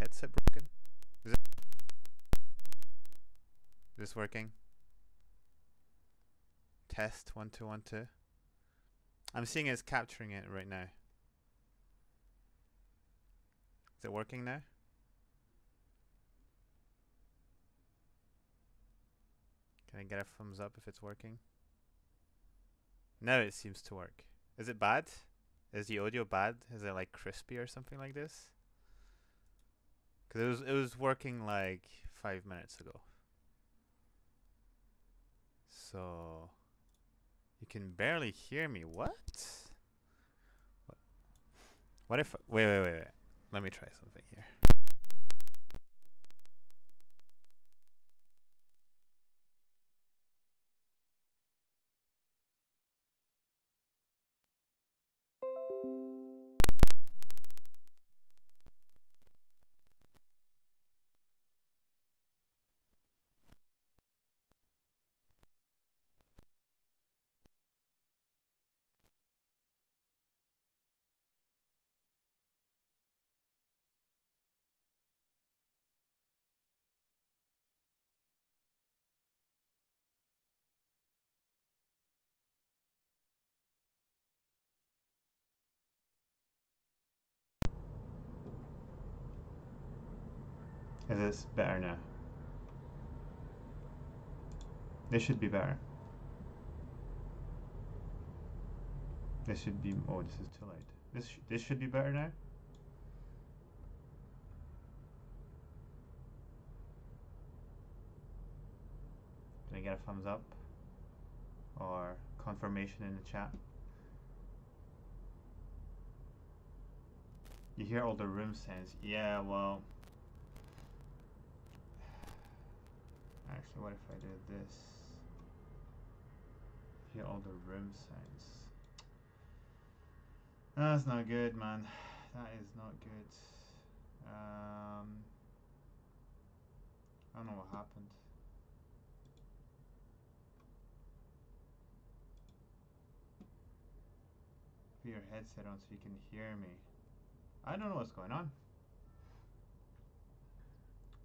headset broken? Is this working? Test 1 2 1 2. I'm seeing it's capturing it right now. Is it working now? Can I get a thumbs up if it's working? Now it seems to work. Is it bad? Is the audio bad? Is it like crispy or something like this? Because it was working like 5 minutes ago. So you can barely hear me. What? What if? Wait. Let me try something here. Is this better now? This should be better. This should be. Oh, this is too light. This should be better now. Can I get a thumbs up or confirmation in the chat? You hear all the room sounds. Yeah, well. Actually, what if I did this? Hear all the room sounds. That's not good, man. That is not good. I don't know what happened. Put your headset on so you can hear me. I don't know what's going on.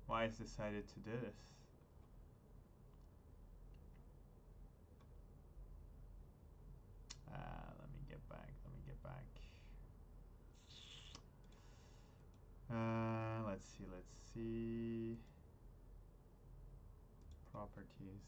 Why has decided to do this? Let me get back. Let's see. Properties.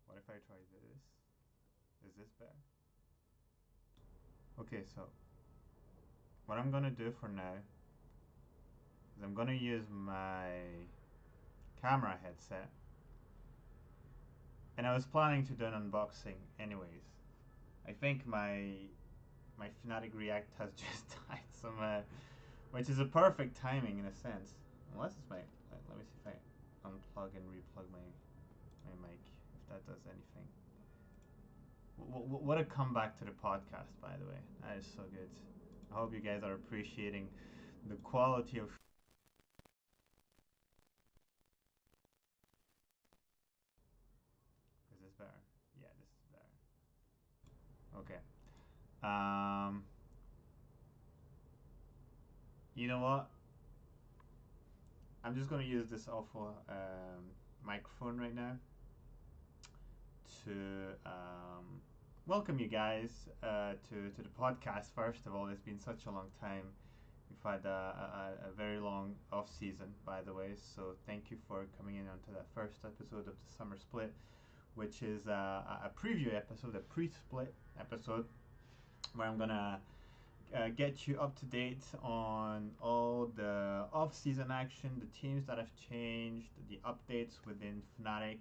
What if I try this? Is this bad? Okay, so what I'm gonna do for now is I'm gonna use my camera headset, and I was planning to do an unboxing anyways. I think my Fnatic React has just died which is a perfect timing in a sense. Unless it's my, let me see if I unplug and replug my mic, if that does anything. What a comeback to the podcast, by the way. That is so good. I hope you guys are appreciating the quality of. Is this better? Yeah, this is better. Okay. You know what? I'm just gonna use this awful microphone right now to welcome you guys to the podcast. First of all, it's been such a long time. We've had a very long off season, by the way. So thank you for coming in onto that first episode of the summer split, which is a preview episode, a pre-split episode, where I'm gonna get you up to date on all the off-season action, the teams that have changed, the updates within Fnatic,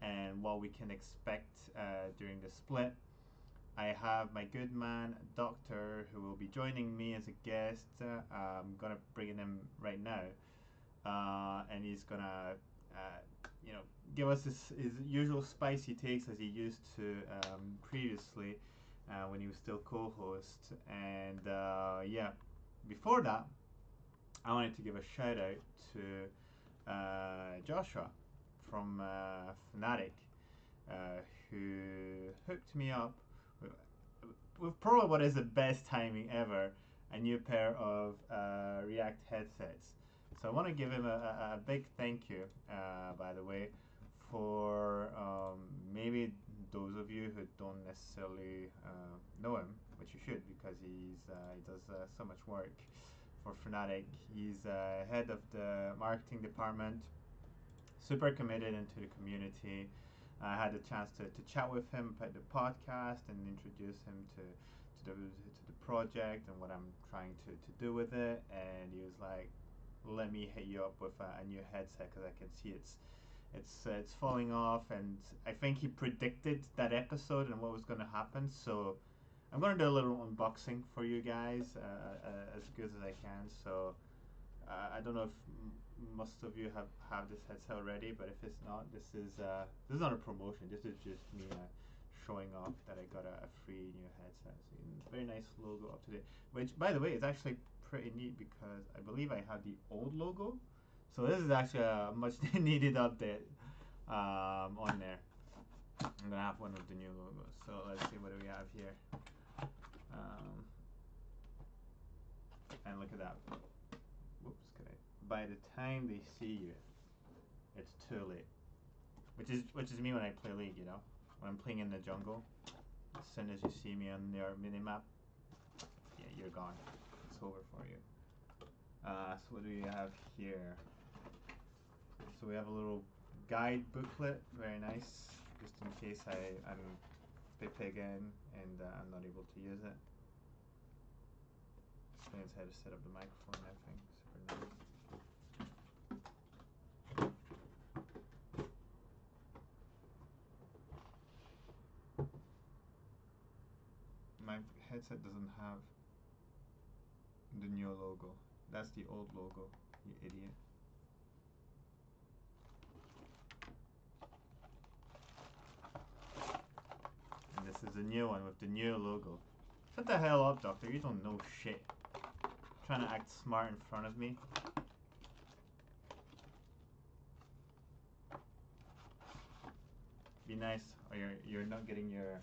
and what we can expect during the split. I have my good man, Doctor, who will be joining me as a guest. I'm gonna bring him right now, and he's gonna you know, give us his usual spicy takes as he used to previously when he was still co-host. And yeah, before that, I wanted to give a shout out to Joshua from Fnatic, who hooked me up with, with probably what is the best timing ever, a new pair of React headsets. So I want to give him a big thank you, by the way, for maybe those of you who don't necessarily know him, which you should because he does so much work for Fnatic. He's head of the marketing department, super committed into the community. I had a chance to chat with him about the podcast and introduce him to the project and what I'm trying to do with it. And he was like, "Let me hit you up with a new headset because I can see it's falling off." And I think he predicted that episode and what was going to happen. So I'm going to do a little unboxing for you guys as good as I can. So I don't know if most of you have this headset already, but if it's not, this is not a promotion. This is just me showing off that I got a free new headset. So very nice logo up to date. Which, by the way, is actually pretty neat because I believe I have the old logo. So this is actually a much needed update on there. I'm gonna have one of the new logos. So let's see what do we have here. And look at that. Whoops, can I? By the time they see you, it's too late. Which is me when I play League, you know? When I'm playing in the jungle, as soon as you see me on your minimap, yeah, you're gone. It's over for you. So what do we have here? So we have a little guide booklet, very nice, just in case I'm pick again and I'm not able to use it. Explains how to set up the microphone and everything. Super nice. My headset doesn't have the new logo. That's the old logo, you idiot. And this is the new one with the new logo. Shut the hell up, doctor. You don't know shit. Trying to act smart in front of me. Be nice, or you're not getting your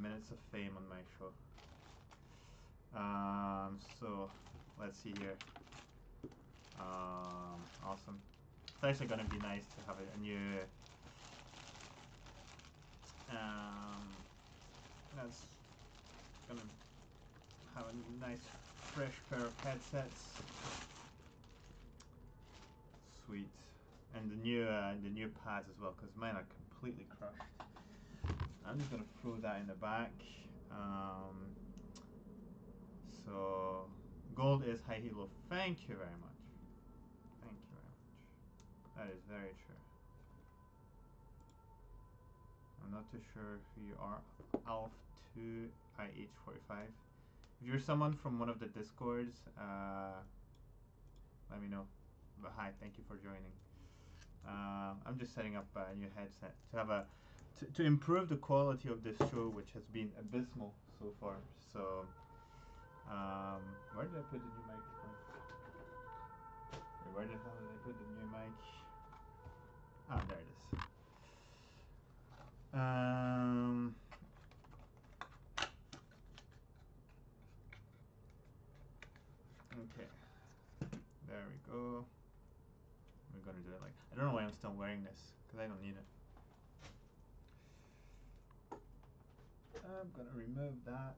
minutes of fame on my show. So let's see here. Awesome. It's actually gonna be nice to have a new. That's gonna have a nice fresh pair of headsets. Sweet. And the new pads as well, because mine are completely crushed. I'm just gonna throw that in the back. So gold is high helo. Thank you very much. Thank you very much. That is very true. I'm not too sure who you are. Alf2IH45. If you're someone from one of the discords, let me know. But hi, thank you for joining. I'm just setting up a new headset to have to improve the quality of this show, which has been abysmal so far. So, where did I put the new microphone? Where the hell did I put the new mic? Ah, there it is. Okay, there we go. We're gonna do it like, I don't know why I'm still wearing this, because I don't need it. I'm gonna remove that.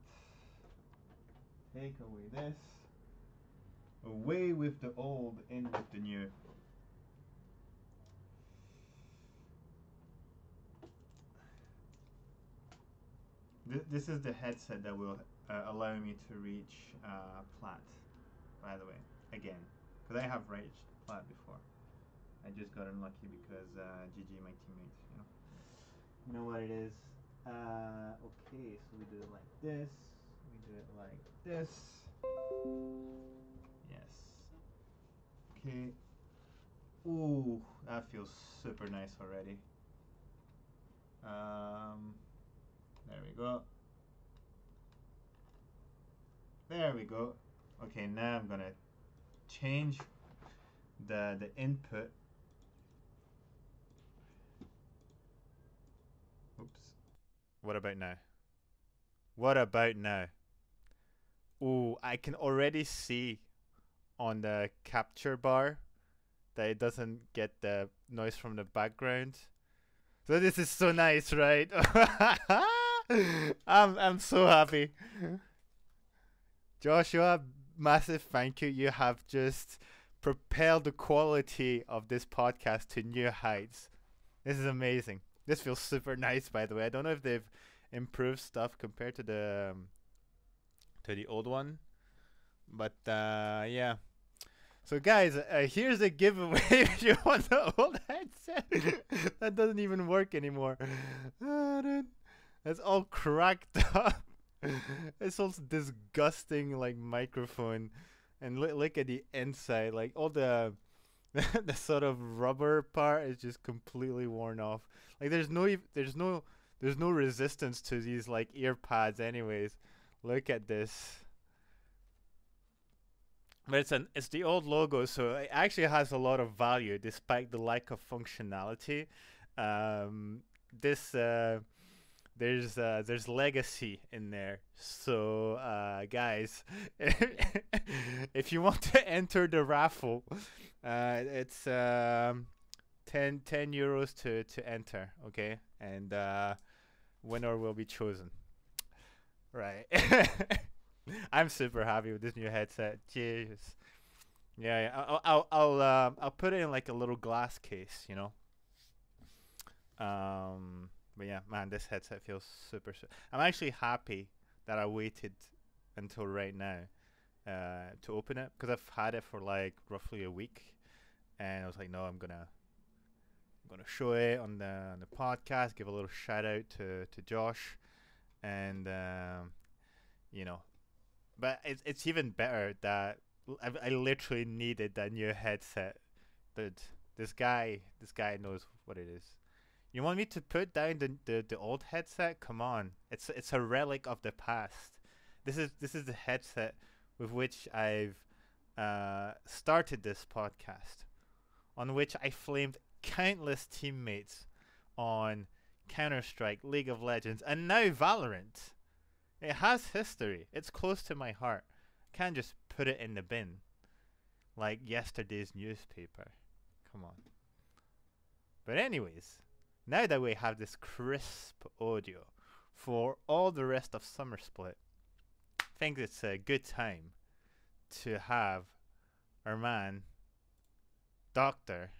Take away this. Away with the old, in with the new. This is the headset that will allow me to reach plat, by the way, again. Because I have reached plat before. I just got unlucky because GG my teammates, you know. You know what it is. Okay, so we do it like this. We do it like this. Yes. Okay. Ooh, that feels super nice already. Um, there we go. There we go. Okay, now I'm gonna change the input. Oops. What about now? What about now? Ooh, I can already see on the capture bar that it doesn't get the noise from the background. So this is so nice, right? I'm so happy. Joshua, massive thank you. You have just propelled the quality of this podcast to new heights. This is amazing. This feels super nice, by the way. I don't know if they've improved stuff compared to the old one, but yeah. So guys, here's a giveaway if you want the old headset. That doesn't even work anymore. Oh, dude. It's all cracked up. It's all disgusting like microphone, and look at the inside. Like all the the sort of rubber part is just completely worn off. Like there's no resistance to these like ear pads anyways. Look at this. But it's the old logo, so it actually has a lot of value despite the lack of functionality. This there's legacy in there. So guys, if you want to enter the raffle, it's 10 euros to enter. Okay, and winner will be chosen. Right. I'm super happy with this new headset. Jeez. Yeah, yeah. I'll put it in like a little glass case, you know. But yeah, man, this headset feels super. I'm actually happy that I waited until right now to open it because I've had it for like roughly a week, and I was like, no, I'm gonna show it on the podcast, give a little shout out to Josh, and you know, but it's even better that I literally needed that new headset. But this guy knows what it is. You want me to put down the old headset? Come on, it's a relic of the past. This is the headset with which I've started this podcast, on which I flamed countless teammates on Counter Strike, League of Legends, and now Valorant. It has history. It's close to my heart. Can't just put it in the bin like yesterday's newspaper. Come on. But anyways, now that we have this crisp audio for all the rest of Summer Split, I think it's a good time to have our man, Doctor.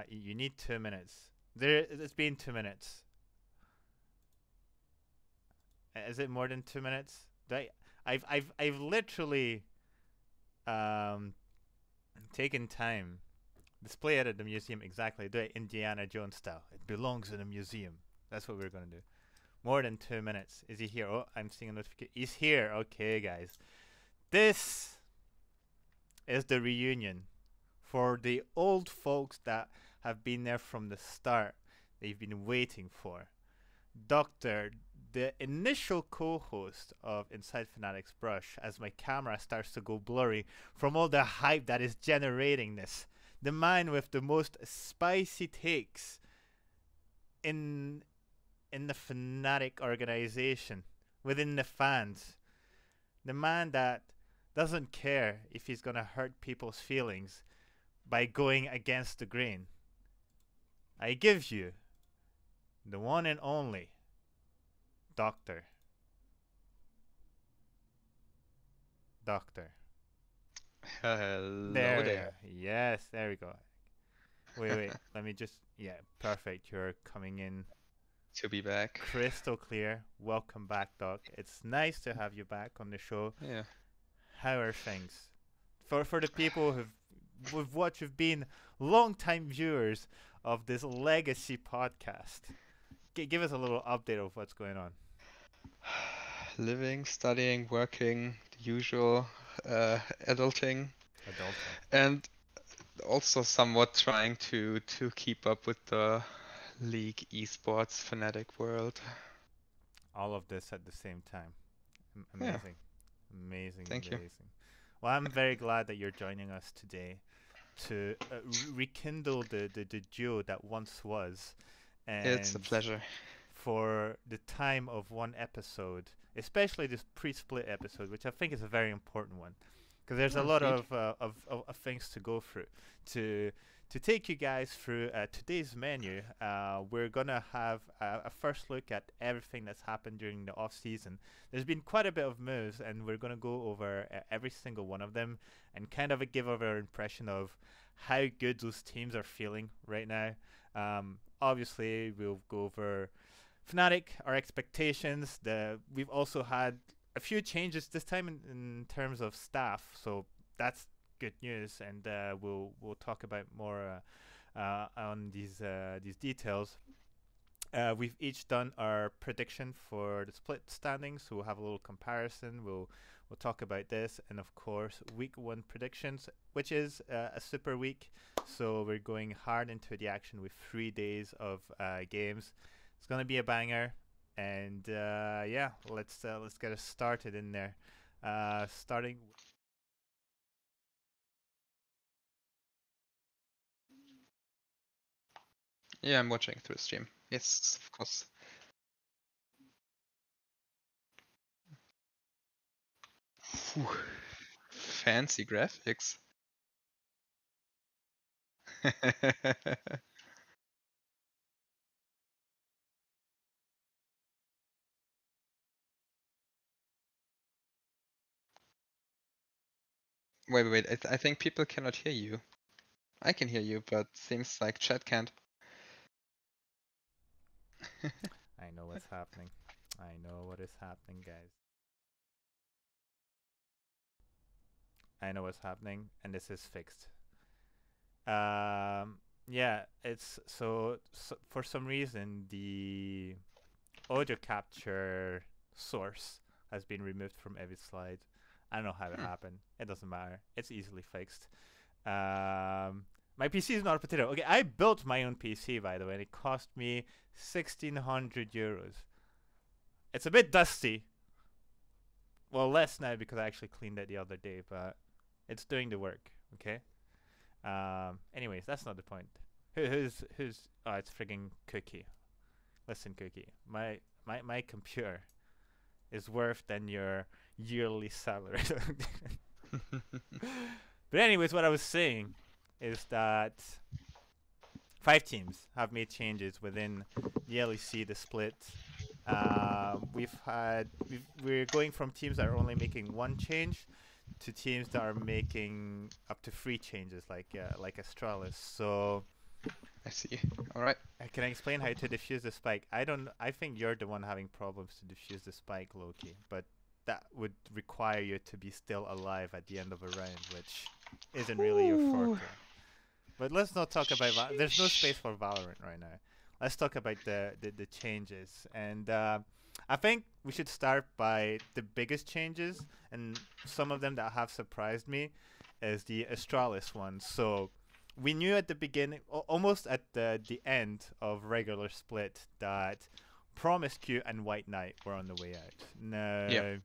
You need 2 minutes. It's been 2 minutes. Is it more than 2 minutes? I've literally um, taken time. Display it at the museum exactly. Do it Indiana Jones style. It belongs in a museum. That's what we're gonna do. More than 2 minutes. Is he here? Oh, I'm seeing a notification. He's here. Okay, guys. This is the reunion for the old folks that have been there from the start. They've been waiting for. Doctor, the initial co-host of Inside Fnatic's Brush, as my camera starts to go blurry from all the hype that is generating this. The man with the most spicy takes in the Fnatic organization, within the fans. The man that doesn't care if he's gonna hurt people's feelings by going against the grain. I give you the one and only Doctor. Doctor. Hello There we there. are. Yes, there we go. Wait. Let me just. Yeah, perfect. You're coming in To be back. crystal clear. Welcome back, Doc. It's nice to have you back on the show. Yeah. How are things? For the people who've been long-time viewers of this legacy podcast, give us a little update of what's going on. Living, studying, working, the usual adulting. Adulting. And also somewhat trying to keep up with the League esports Fnatic world. All of this at the same time. Yeah, Amazing. Amazing, thank you. amazing. Well, I'm very glad that you're joining us today to rekindle the duo that once was, It's a and pleasure. for the time of one episode, especially this pre-split episode, which I think is a very important one, because there's a lot Indeed. of things to go through. To to take you guys through today's menu, we're gonna have a first look at everything that's happened during the off season. There's been quite a bit of moves, and we're gonna go over every single one of them and kind of give our impression of how good those teams are feeling right now. Obviously, we'll go over Fnatic, our expectations. We've also had a few changes this time in terms of staff, so that's good news, and we'll talk about more on these details. We've each done our prediction for the split standings, so we'll have a little comparison. We'll talk about this, and of course, week one predictions, which is a super week. So we're going hard into the action with 3 days of games. It's gonna be a banger, and yeah, let's get us started in there. Starting. Yeah, I'm watching through the stream. Yes, of course. Phew. Fancy graphics. Wait. I think people cannot hear you. I can hear you, but seems like chat can't. I know what's happening. I know what is happening, guys. I know what's happening, and this is fixed. Yeah, it's so for some reason the audio capture source has been removed from every slide. I don't know how it Hmm. happened. It doesn't matter. It's easily fixed. My PC is not a potato. Okay, I built my own PC by the way, and it cost me 1,600 euros. It's a bit dusty. Well, less now because I actually cleaned it the other day, but it's doing the work. Okay. Anyways, that's not the point. Who's? Oh, it's frigging Cookie. Listen, Cookie. My computer is worth than your yearly salary. But anyways, what I was saying is that 5 teams have made changes within the LEC, the split. We're going from teams that are only making one change to teams that are making up to 3 changes, like Astralis. So I see. All right. can I explain how to defuse the spike? I don't. I think you're the one having problems to defuse the spike, Loki. But that would require you to be still alive at the end of a round, which isn't really your Ooh. forte. But let's not talk about there's no Sheesh. space for Valorant right now. Let's talk about the changes. And I think we should start by the biggest changes, and some of them that have surprised me is the Astralis one. So we knew at the beginning, almost at the end of regular split, that Promiscu and White Knight were on the way out. Yeah. No,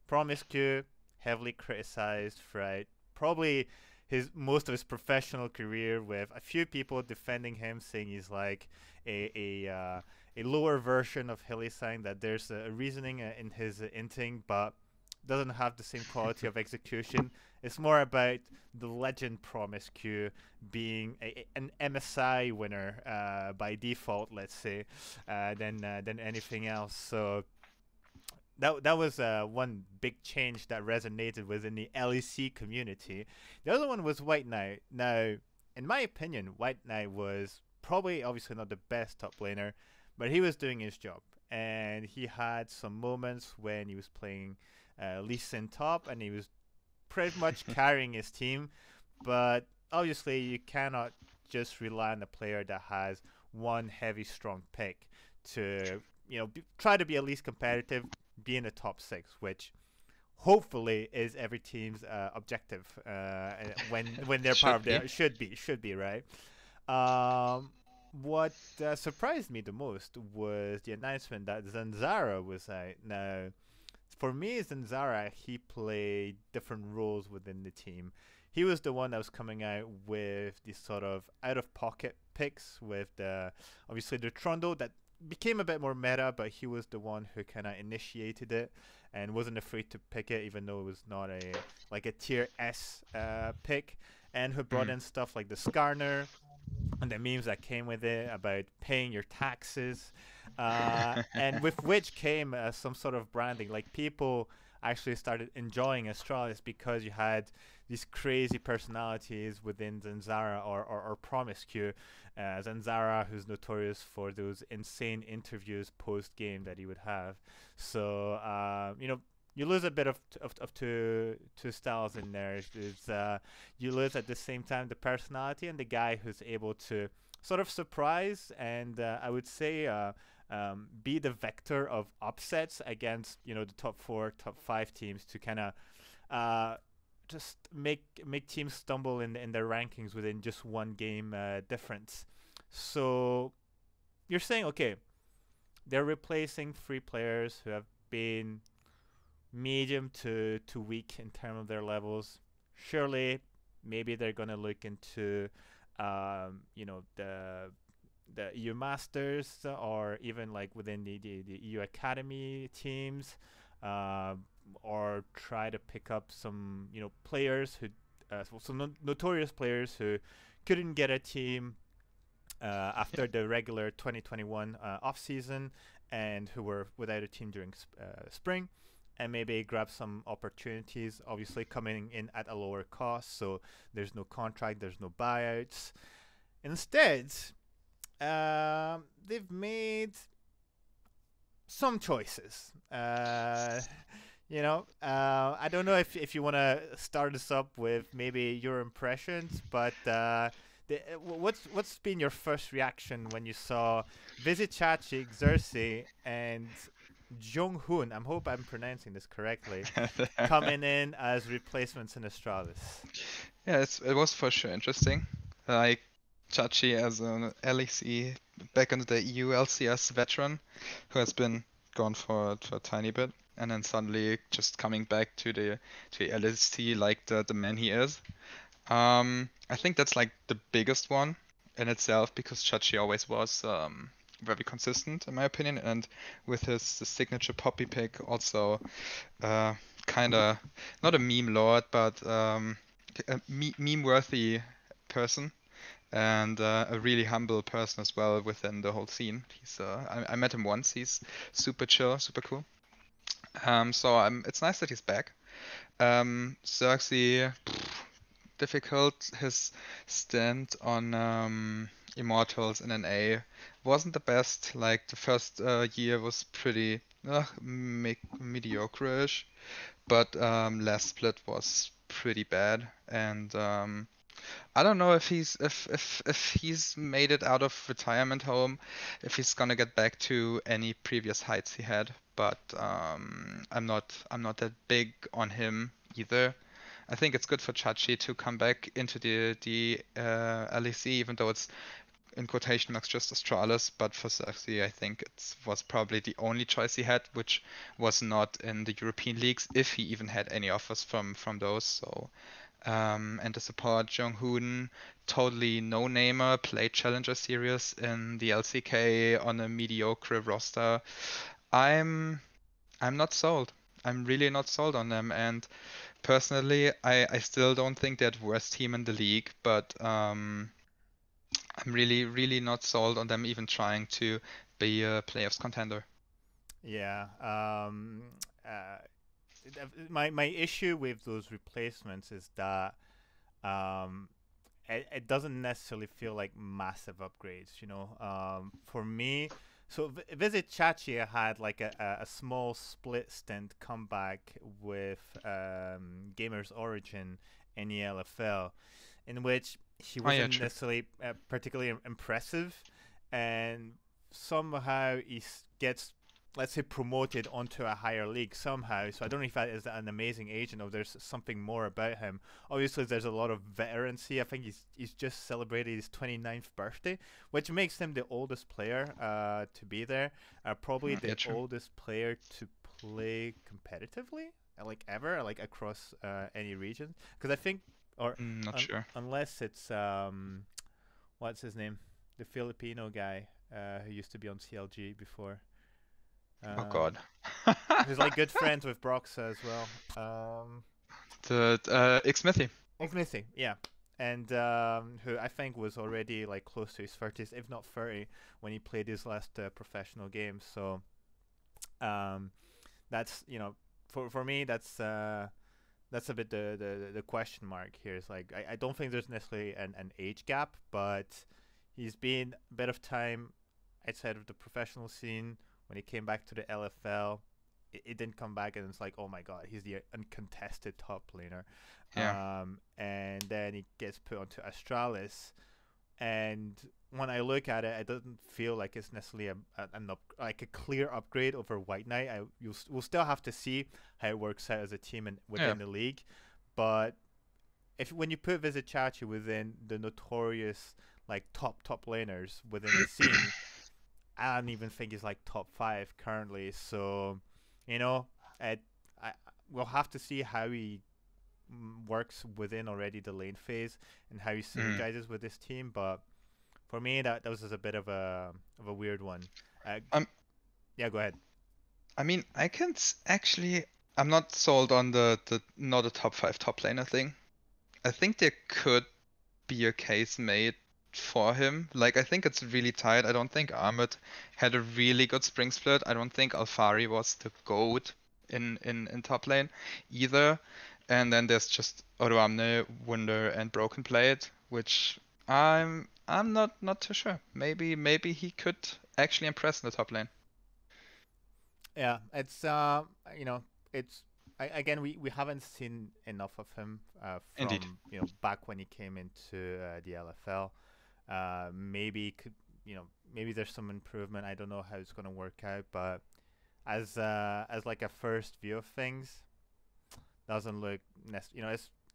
Promiscu heavily criticized throughout probably his most of his professional career, with a few people defending him, saying he's like a lower version of Hillisang, that there's a reasoning in his inting, but doesn't have the same quality of execution. It's more about the legend Promiscu being an MSI winner by default, let's say, than anything else. So that was one big change that resonated within the LEC community. The other one was White Knight. Now, in my opinion, White Knight was probably obviously not the best top laner, but he was doing his job. And he had some moments when he was playing Lee Sin top, and he was pretty much carrying his team. But obviously, you cannot just rely on a player that has one heavy, strong pick to try to be at least competitive, be in the top 6, which hopefully is every team's objective when they're part Should of be. their should be right. Um, what surprised me the most was the announcement that Zanzara was out. Now, for me, Zanzara, he played different roles within the team. He was the one that was coming out with these sort of out of pocket picks with the obviously the Trundle that became a bit more meta, but he was the one who kind of initiated it and wasn't afraid to pick it, even though it was not a like a tier S pick, and who brought Mm. in stuff like the Skarner and the memes that came with it about paying your taxes, and with which came some sort of branding. Like people actually started enjoying Astralis because you had these crazy personalities within Zanzara or Promiscue. Zanzara, who's notorious for those insane interviews post game that he would have. So you lose a bit of two styles in there. You lose at the same time the personality and the guy who's able to sort of surprise and I would say be the vector of upsets against the top four, top five teams to kind of uh, just make teams stumble in their rankings within just one game difference. So you're saying okay, they're replacing three players who have been medium to weak in terms of their levels. Surely, maybe they're gonna look into, the EU Masters or even like within the EU Academy teams, uh, or try to pick up some players who, some notorious players who couldn't get a team after the regular 2021 off season and who were without a team during spring, and maybe grab some opportunities, obviously coming in at a lower cost, so there's no contract, there's no buyouts. Instead, they've made some choices. I don't know if you want to start us up with maybe your impressions, but what's been your first reaction when you saw Vizicachi, Xerxes, and Jung Hoon? I hope I'm pronouncing this correctly. Coming in as replacements in Astralis. Yeah, it was for sure interesting. Like Chachi as an LEC back in the EU LCS veteran who has been gone for a tiny bit, and then suddenly just coming back to the LEC like the man he is. I think that's like the biggest one in itself because Chachi always was very consistent in my opinion, and with his the signature poppy pick also kind of not a meme lord, but a meme-worthy person and a really humble person as well within the whole scene. I met him once. He's super chill, super cool. It's nice that he's back. Xerxes, difficult. His stint on Immortals in NA wasn't the best. Like the first year was pretty mediocre-ish, but last split was pretty bad, and I don't know if he's made it out of retirement home, if he's gonna get back to any previous heights he had. But I'm not that big on him either. I think it's good for Chachi to come back into the LEC, even though it's in quotation marks just Astralis. But for Xerxes, I think it was probably the only choice he had, which was not in the European leagues, if he even had any offers from those. So and the support Jong Hoon, totally no-namer, played Challenger Series in the LCK on a mediocre roster. I'm I'm not sold. I'm really not sold on them, and personally, I still don't think they're the worst team in the league, but I'm really really not sold on them even trying to be a playoffs contender. Yeah. Uh, my issue with those replacements is that um, it doesn't necessarily feel like massive upgrades. For me, so Visit Chachi had like a small split stint comeback with Gamers Origin in the LFL, in which he Oh yeah, wasn't true. necessarily particularly impressive, and somehow gets let's say, promoted onto a higher league somehow. So I don't know if that is an amazing agent or there's something more about him. Obviously, there's a lot of veterancy. I think he's just celebrated his 29th birthday, which makes him the oldest player to be there. Probably Yeah, the true. oldest player to play competitively, like ever, like across any region. Because I think, or Not sure. unless it's what's his name, the Filipino guy who used to be on CLG before. Oh Um, God. who's like good friends with Broxa as well. The Xmithy. Missing, yeah, and who I think was already like close to his 30s, if not 30, when he played his last professional game. So um, that's for me that's a bit the question mark here. Is like I don't think there's necessarily an age gap, but he's been a bit of time outside of the professional scene. When he came back to the LFL, it didn't come back, and it's like, oh my god, he's the uncontested top laner. Yeah. And then he gets put onto Astralis, and when I look at it, it doesn't feel like it's necessarily like a clear upgrade over White Knight. We'll still have to see how it works out as a team and Yeah. within the league, but if when you put Vizicachi within the notorious like top laners within the scene, I don't even think he's like top five currently. So, you know, I, I we'll have to see how he works within already the lane phase and how he Mm. synergizes with this team. But for me, that was just a bit of a weird one. Uh, Um, yeah, go ahead. I mean, actually, I'm not sold on the not a top five top laner thing. I think there could be a case made for him. Like, I think it's really tight. I don't think Ahmed had a really good spring split. I don't think Alfari was the GOAT in top lane either. And then there's just Odoamne, Wunder, and Broken Blade, which I'm not too sure. Maybe he could actually impress in the top lane. Yeah, it's you know, it's again we haven't seen enough of him Indeed. from back when he came into the LFL. Maybe could maybe there's some improvement. I don't know how it's gonna work out, but as like a first view of things, doesn't look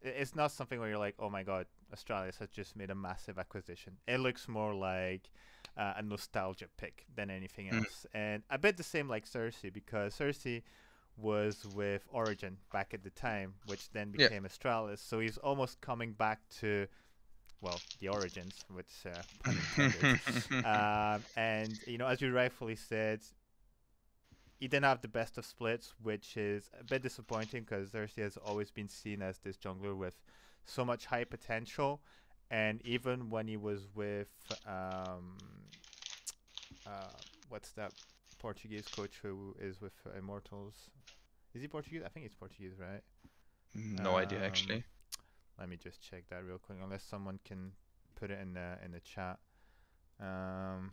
it's not something where you're like, oh my god, Australis has just made a massive acquisition. It looks more like a nostalgia pick than anything Mm, else, and I bet the same like Cersei, because Cersei was with Origin back at the time, which then yeah. became Astralis. So he's almost coming back to, well, the origins, which pun intended. And as you rightfully said, he didn't have the best of splits, which is a bit disappointing because Cersei has always been seen as this jungler with so much high potential. And even when he was with uh, what's that Portuguese coach who is with Immortals? Is he Portuguese? I think he's Portuguese, right? No idea Um, actually. Let me just check that real quick, unless someone can put it in the chat. Um,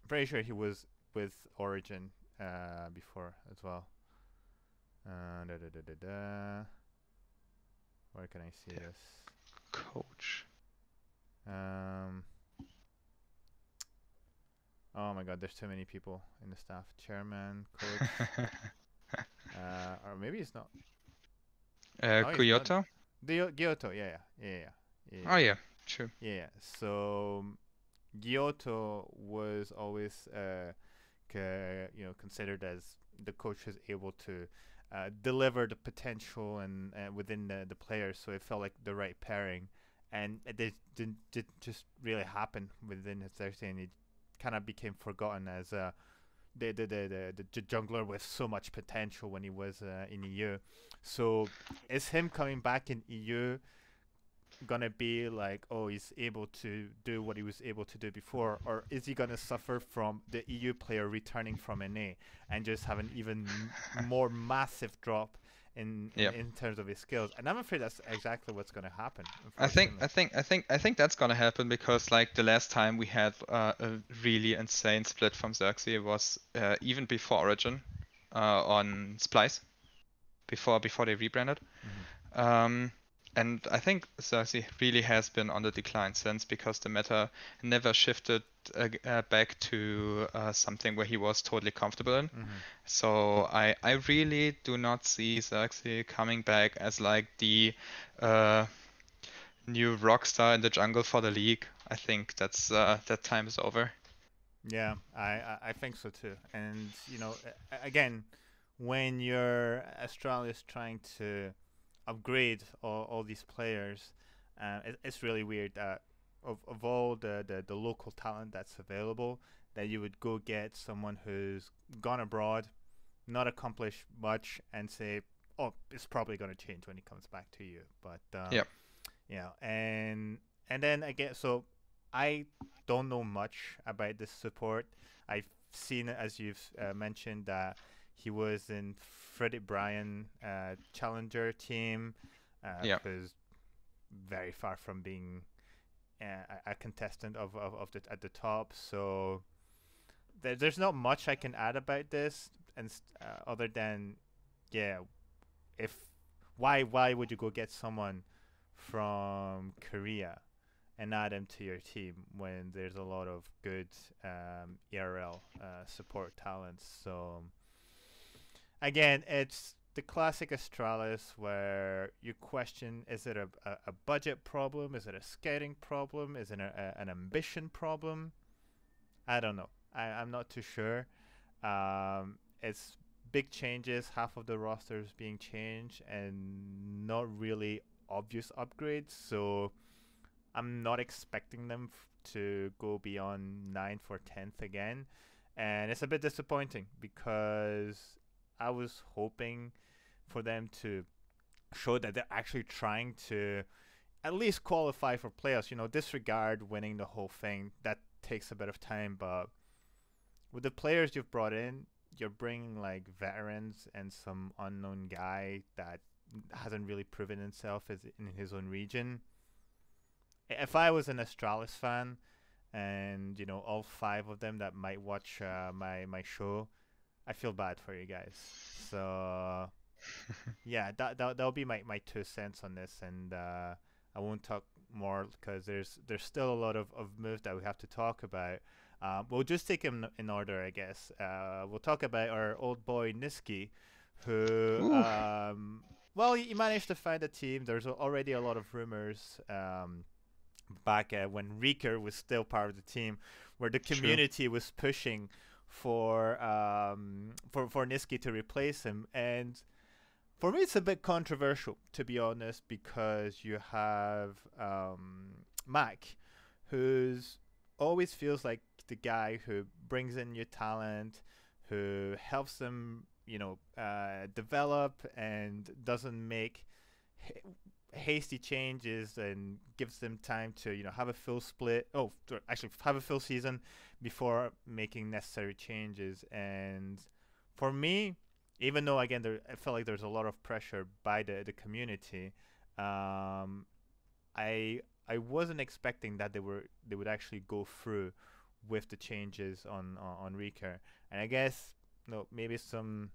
I'm pretty sure he was with Origin before as well. Da, da, da, da, da. Where can I see Yeah, this? coach. Um, oh my God, there's too many people in the staff. Chairman, coach, or maybe it's not. No, he's not. Kyoto? Giotto, yeah, Oh yeah, true. yeah. So Giotto was always considered as the coach who's able to deliver the potential and within the players, so it felt like the right pairing, and it didn't just really happen within his Thursday, and he kind of became forgotten as the jungler with so much potential when he was in EU. So is him coming back in EU gonna be like, oh, he's able to do what he was able to do before, or is he gonna suffer from the EU player returning from NA and just have an even more massive drop Yeah. in terms of his skills? And I'm afraid that's exactly what's gonna happen, I think unfortunately. I think I think I think that's gonna happen because like the last time we had a really insane split from Xerxes was even before Origin on Splice before they rebranded. Hmm. Um, And I think Cersei really has been on the decline since because the meta never shifted back to something where he was totally comfortable in. Hmm. So I really do not see Cersei coming back as like the uh, new rock star in the jungle for the league. I think that time is over. Yeah, I think so too. And again, when your Australia is trying to upgrade all these players, it's really weird that of all the local talent that's available, that you would go get someone who's gone abroad, not accomplished much, and say, oh, it's probably going to change when he comes back to you. But Yeah. and then again, so I don't know much about this support. I've seen it, as you've mentioned, that he was in Freddie Bryan challenger team, Yeah. who's very far from being a contestant of the at the top. So there's not much I can add about this, and other than yeah, if why would you go get someone from Korea and add him to your team when there's a lot of good ERL support talents? So again, it's the classic Astralis where you question: is it a budget problem? Is it a scouting problem? Is it an ambition problem? I don't know. I'm not too sure. It's big changes. Half of the roster is being changed, and not really obvious upgrades. So I'm not expecting them to go beyond ninth or 10th again, and it's a bit disappointing because I was hoping for them to show that they're actually trying to at least qualify for playoffs. Disregard winning the whole thing. That takes a bit of time, but with the players you've brought in, you're bringing like veterans and some unknown guy that hasn't really proven himself as in his own region. If I was an Astralis fan, and all five of them that might watch my show, I feel bad for you guys. So yeah, that'll be my 2 cents on this, and I won't talk more because there's still a lot of moves that we have to talk about. We'll just take them in order, I guess. We'll talk about our old boy Niski, who Ooh. well, he managed to find a team. There's already a lot of rumors back when Reeker was still part of the team, where the True. community was pushing for Niski to replace him. And for me, it's a bit controversial, to be honest, because you have Mac, who's always feels like the guy who brings in new talent, who helps them, develop and doesn't make hasty changes and gives them time to, have a full split. Oh, actually, have a full season before making necessary changes. And for me, even though again I felt like there's a lot of pressure by the community, um, I wasn't expecting that they would actually go through with the changes on Reeker. And I guess no, maybe some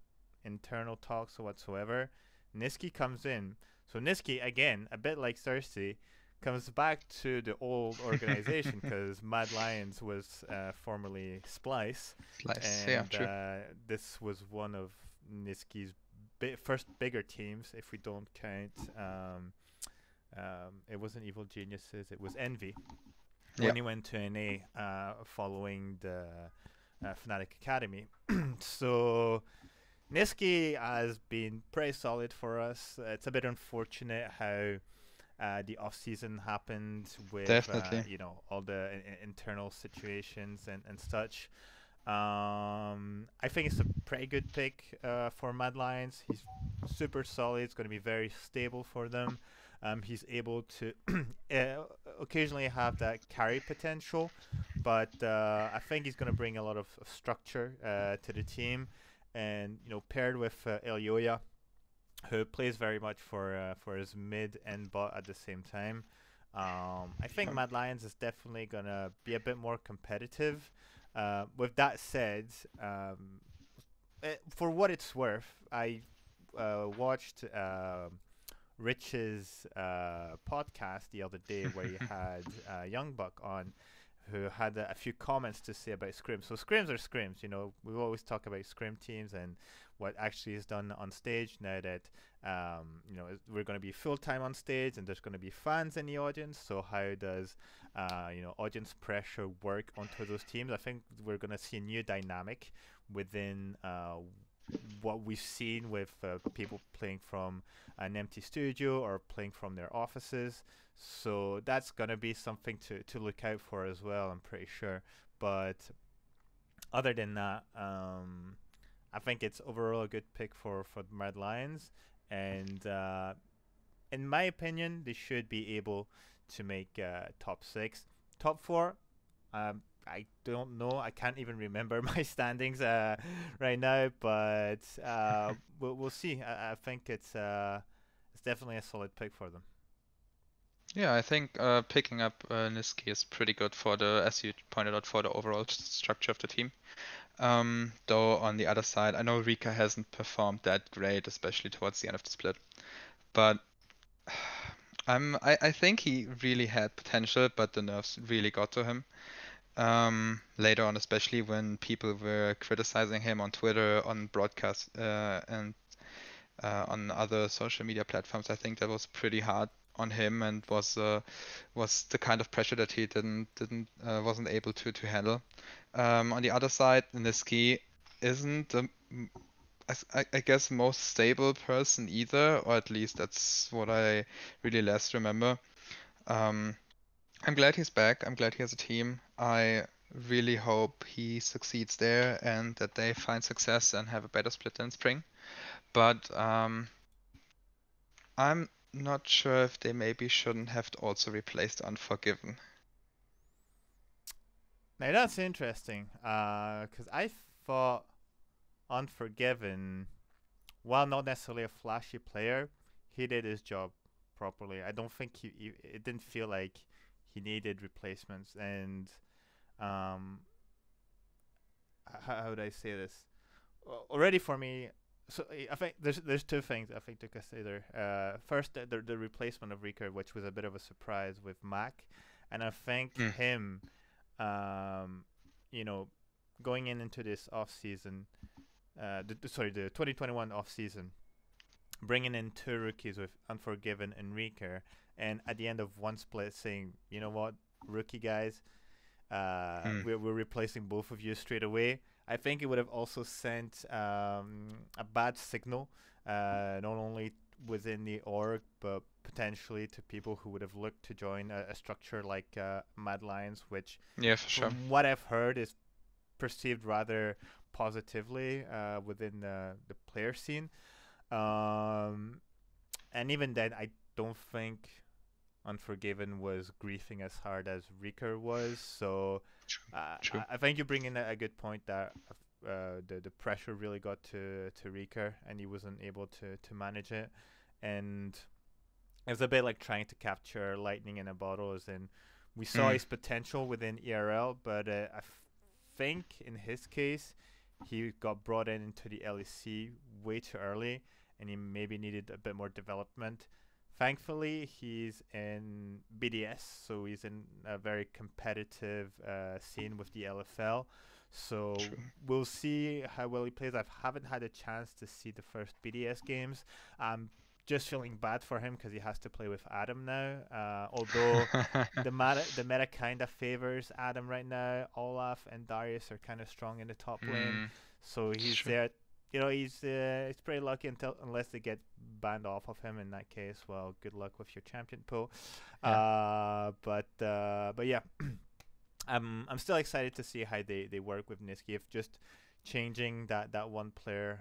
internal talks or whatsoever. Niski comes in. So Niski, again, a bit like Cersei, comes back to the old organization because Mad Lions was formerly Splice, Slice. Yeah, and true. this was one of Niski's first bigger teams, if we don't count. It wasn't Evil Geniuses; it was Envy Yeah. when he went to NA following the Fnatic Academy. So Niski has been pretty solid for us. It's a bit unfortunate how the off season happened with Definitely. all the internal situations and such. I think it's a pretty good pick for Mad Lions. He's super solid. It's going to be very stable for them. He's able to occasionally have that carry potential, but I think he's going to bring a lot of structure to the team. And paired with Elioya, who plays very much for his mid and bot at the same time. I think Mad Lions is definitely gonna be a bit more competitive. With that said, for what it's worth, I watched Rich's podcast the other day where he had Young Buck on, who had a few comments to say about scrims. So scrims are scrims. You know, we always talk about scrim teams and what actually is done on stage. Now that we're going to be full time on stage and there's going to be fans in the audience. So how does audience pressure work onto those teams? I think we're going to see a new dynamic within what we've seen with people playing from an empty studio or playing from their offices. So that's going to be something to look out for as well, I'm pretty sure. But other than that, I think it's overall a good pick for the Mad Lions. And in my opinion, they should be able to make top six. Top four, I don't know. I can't even remember my standings right now, but we'll see. I think it's definitely a solid pick for them. Yeah, I think picking up Niski is pretty good for the, as you pointed out, for the overall structure of the team. Though on the other side, I know Rika hasn't performed that great, especially towards the end of the split. But I think he really had potential, but the nerfs really got to him. Later on, especially when people were criticizing him on Twitter, on broadcast, and on other social media platforms, I think that was pretty hard on him and was the kind of pressure that he didn't wasn't able to handle. On the other side, Niski isn't the I guess most stable person either, or at least that's what I really last remember. Um, I'm glad he's back. I'm glad he has a team. I really hope he succeeds there and that they find success and have a better split than spring. But I'm not sure if they maybe shouldn't have also replaced Unforgiven. Now that's interesting, because I thought Unforgiven, while not necessarily a flashy player, he did his job properly. I don't think it didn't feel like he needed replacements. And um, how would I say this? Already for me, so I think there's two things I think to consider. First, the replacement of Rika, which was a bit of a surprise with Mac, and I think Mm, him, um, you know, going into this off season, the 2021 off season, bringing in two rookies with Unforgiven and Rika, and at the end of one split saying, you know what, rookie guys, mm. we're replacing both of you straight away. I think it would have also sent a bad signal, not only within the org, but potentially to people who would have looked to join a structure like Mad Lions, which, Yeah, for sure. from what I've heard, is perceived rather positively within the player scene. Um, and even then, I don't think Unforgiven was griefing as hard as Rika was. So True. True. I think you bring in a good point that the pressure really got to Rika and he wasn't able to manage it. And it was a bit like trying to capture lightning in a bottle, as in we saw Mm, his potential within ERL, but think in his case, he got brought into the LEC way too early and he maybe needed a bit more development. Thankfully, he's in BDS, so he's in a very competitive scene with the LFL. So true. we'll see how well he plays. I haven't had a chance to see the first BDS games. I'm just feeling bad for him because he has to play with Adam now. Although the meta kind of favors Adam right now. Olaf and Darius are kind of strong in the top lane, Mm, so it's he's true. there. He's pretty lucky unless they get banned off of him. In that case, well, good luck with your champion pool. Yeah. But yeah, I'm still excited to see how they work with Niski. If just changing that one player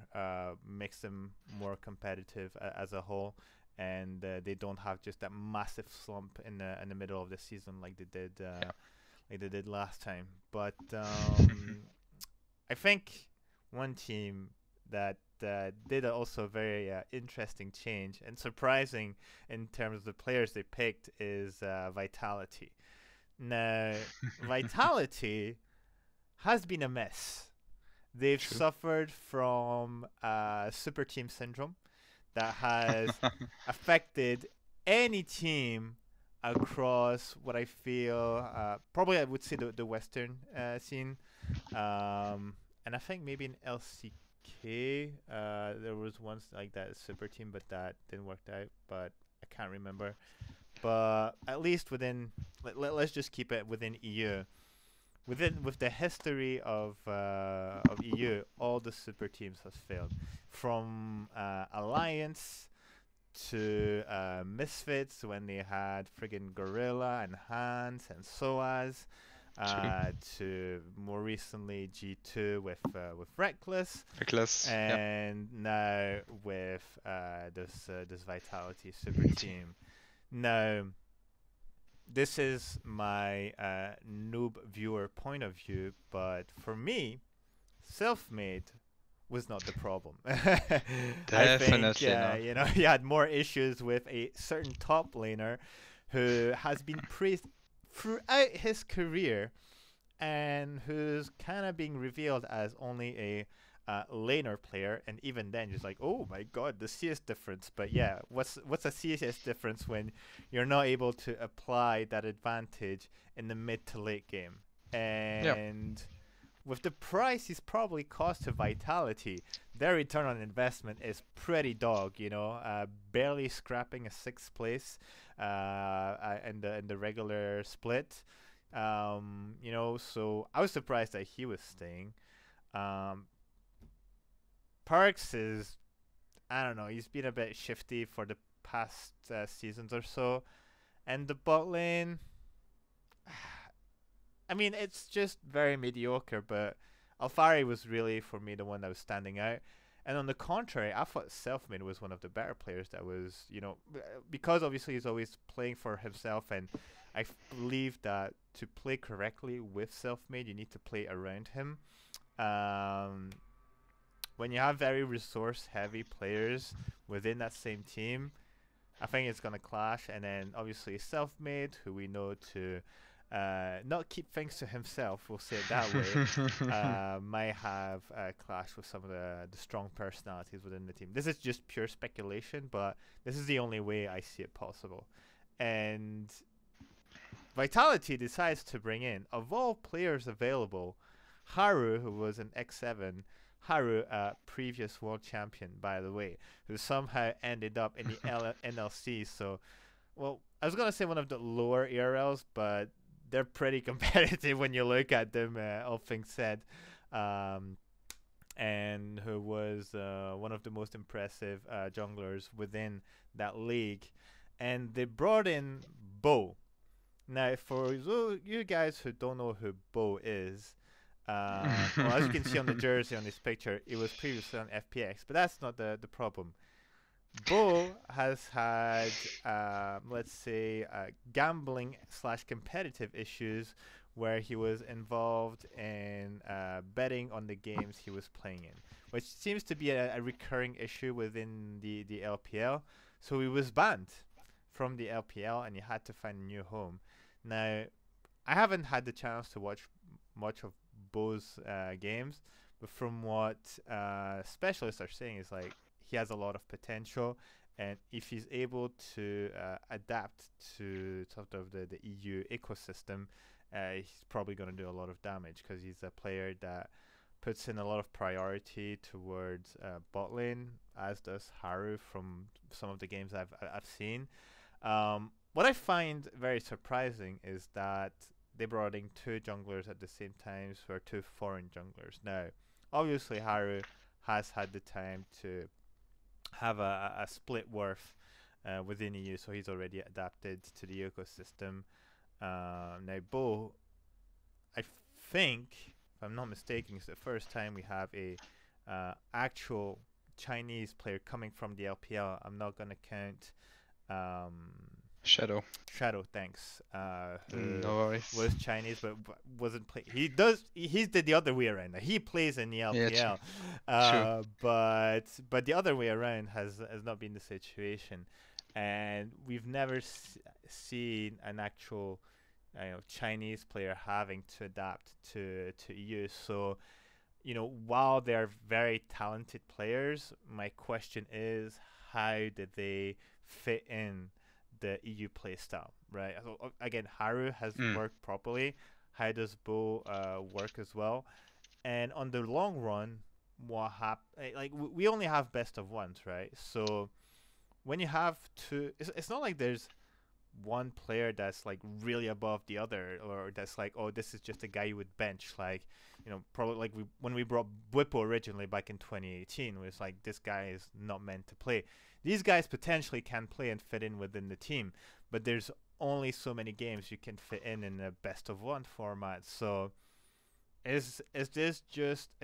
makes them more competitive as a whole, and they don't have just that massive slump in the middle of the season Yeah. like they did last time. But I think one team that did also a very interesting change and surprising in terms of the players they picked is Vitality. Now, Vitality has been a mess. They've True. suffered from super team syndrome. that has affected any team across what I feel probably I would say the Western scene. And I think maybe in LCK there was once like that super team, but that didn't work out. But I can't remember. But at least within let's just keep it within EU. With the history of EU, all the super teams has failed, from Alliance to Misfits when they had friggin' Gorilla and Hans and SOAS, True. to more recently G2 with Reckless, Reckless. Yeah. and now with this Vitality super team. Now, this is my noob viewer point of view, but for me, self-made was not the problem. I think Definitely not. he had more issues with a certain top laner who has been praised throughout his career and who's kind of being revealed as only a laner player, and even then, just like, oh my god, the CS difference. But yeah, what's a CS difference when you're not able to apply that advantage in the mid to late game? Yeah. And with the price he's probably cost to Vitality, their return on investment is pretty dog. Barely scrapping a sixth place in the regular split. So I was surprised that he was staying. Um, Parks is, I don't know, he's been a bit shifty for the past seasons or so. And the bot lane, I mean, it's just very mediocre, but Alfari was really, for me, the one that was standing out. And on the contrary, I thought Selfmade was one of the better players that was, because obviously he's always playing for himself, and I believe that to play correctly with Selfmade, you need to play around him. Um, when you have very resource-heavy players within that same team, I think it's going to clash. And then obviously Selfmade, who we know to not keep things to himself, we'll say it that way, might have a clash with some of the strong personalities within the team. This is just pure speculation, but this is the only way I see it possible. And Vitality decides to bring in, of all players available, Haru, who was an X7, Haru, previous world champion, by the way, who somehow ended up in the NLC. So, well, I was going to say one of the lower ERLs, but they're pretty competitive when you look at them, all things said. And who was one of the most impressive junglers within that league. And they brought in Bo. Now, for you guys who don't know who Bo is, well, as you can see on the jersey on this picture, it was previously on FPX, but that's not the problem. Bo has had, let's say, gambling / competitive issues where he was involved in betting on the games he was playing in, which seems to be a recurring issue within the LPL. So he was banned from the LPL and he had to find a new home. Now, I haven't had the chance to watch much of Bo's games, but from what specialists are saying is like he has a lot of potential, and if he's able to adapt to sort of the EU ecosystem, he's probably going to do a lot of damage because he's a player that puts in a lot of priority towards bot lane, as does Haru from some of the games I've seen. What I find very surprising is that they brought in two junglers at the same time, who are two foreign junglers. Now, obviously, Haru has had the time to have a split worth within EU, so he's already adapted to the ecosystem. Now, Bo, I think, if I'm not mistaken, it's the first time we have a actual Chinese player coming from the LPL. I'm not gonna count. Shadow. Shadow, thanks. Who No worries. was Chinese but wasn't play. He's the other way around. He plays in the LPL, True. but the other way around has not been the situation, and we've never seen an actual, Chinese player having to adapt to EU. So, while they're very talented players, my question is, how did they fit in the EU playstyle, right? So again, Haru has Mm. worked properly. How does Bo work as well? And on the long run, like we only have best of ones, right? So when you have two, it's not like there's one player that's like really above the other, or that's like, oh, this is just a guy you would bench, like, probably like when we brought Bwipo originally back in 2018, it was like, this guy is not meant to play. These guys potentially can play and fit in within the team, but there's only so many games you can fit in a best of one format. So is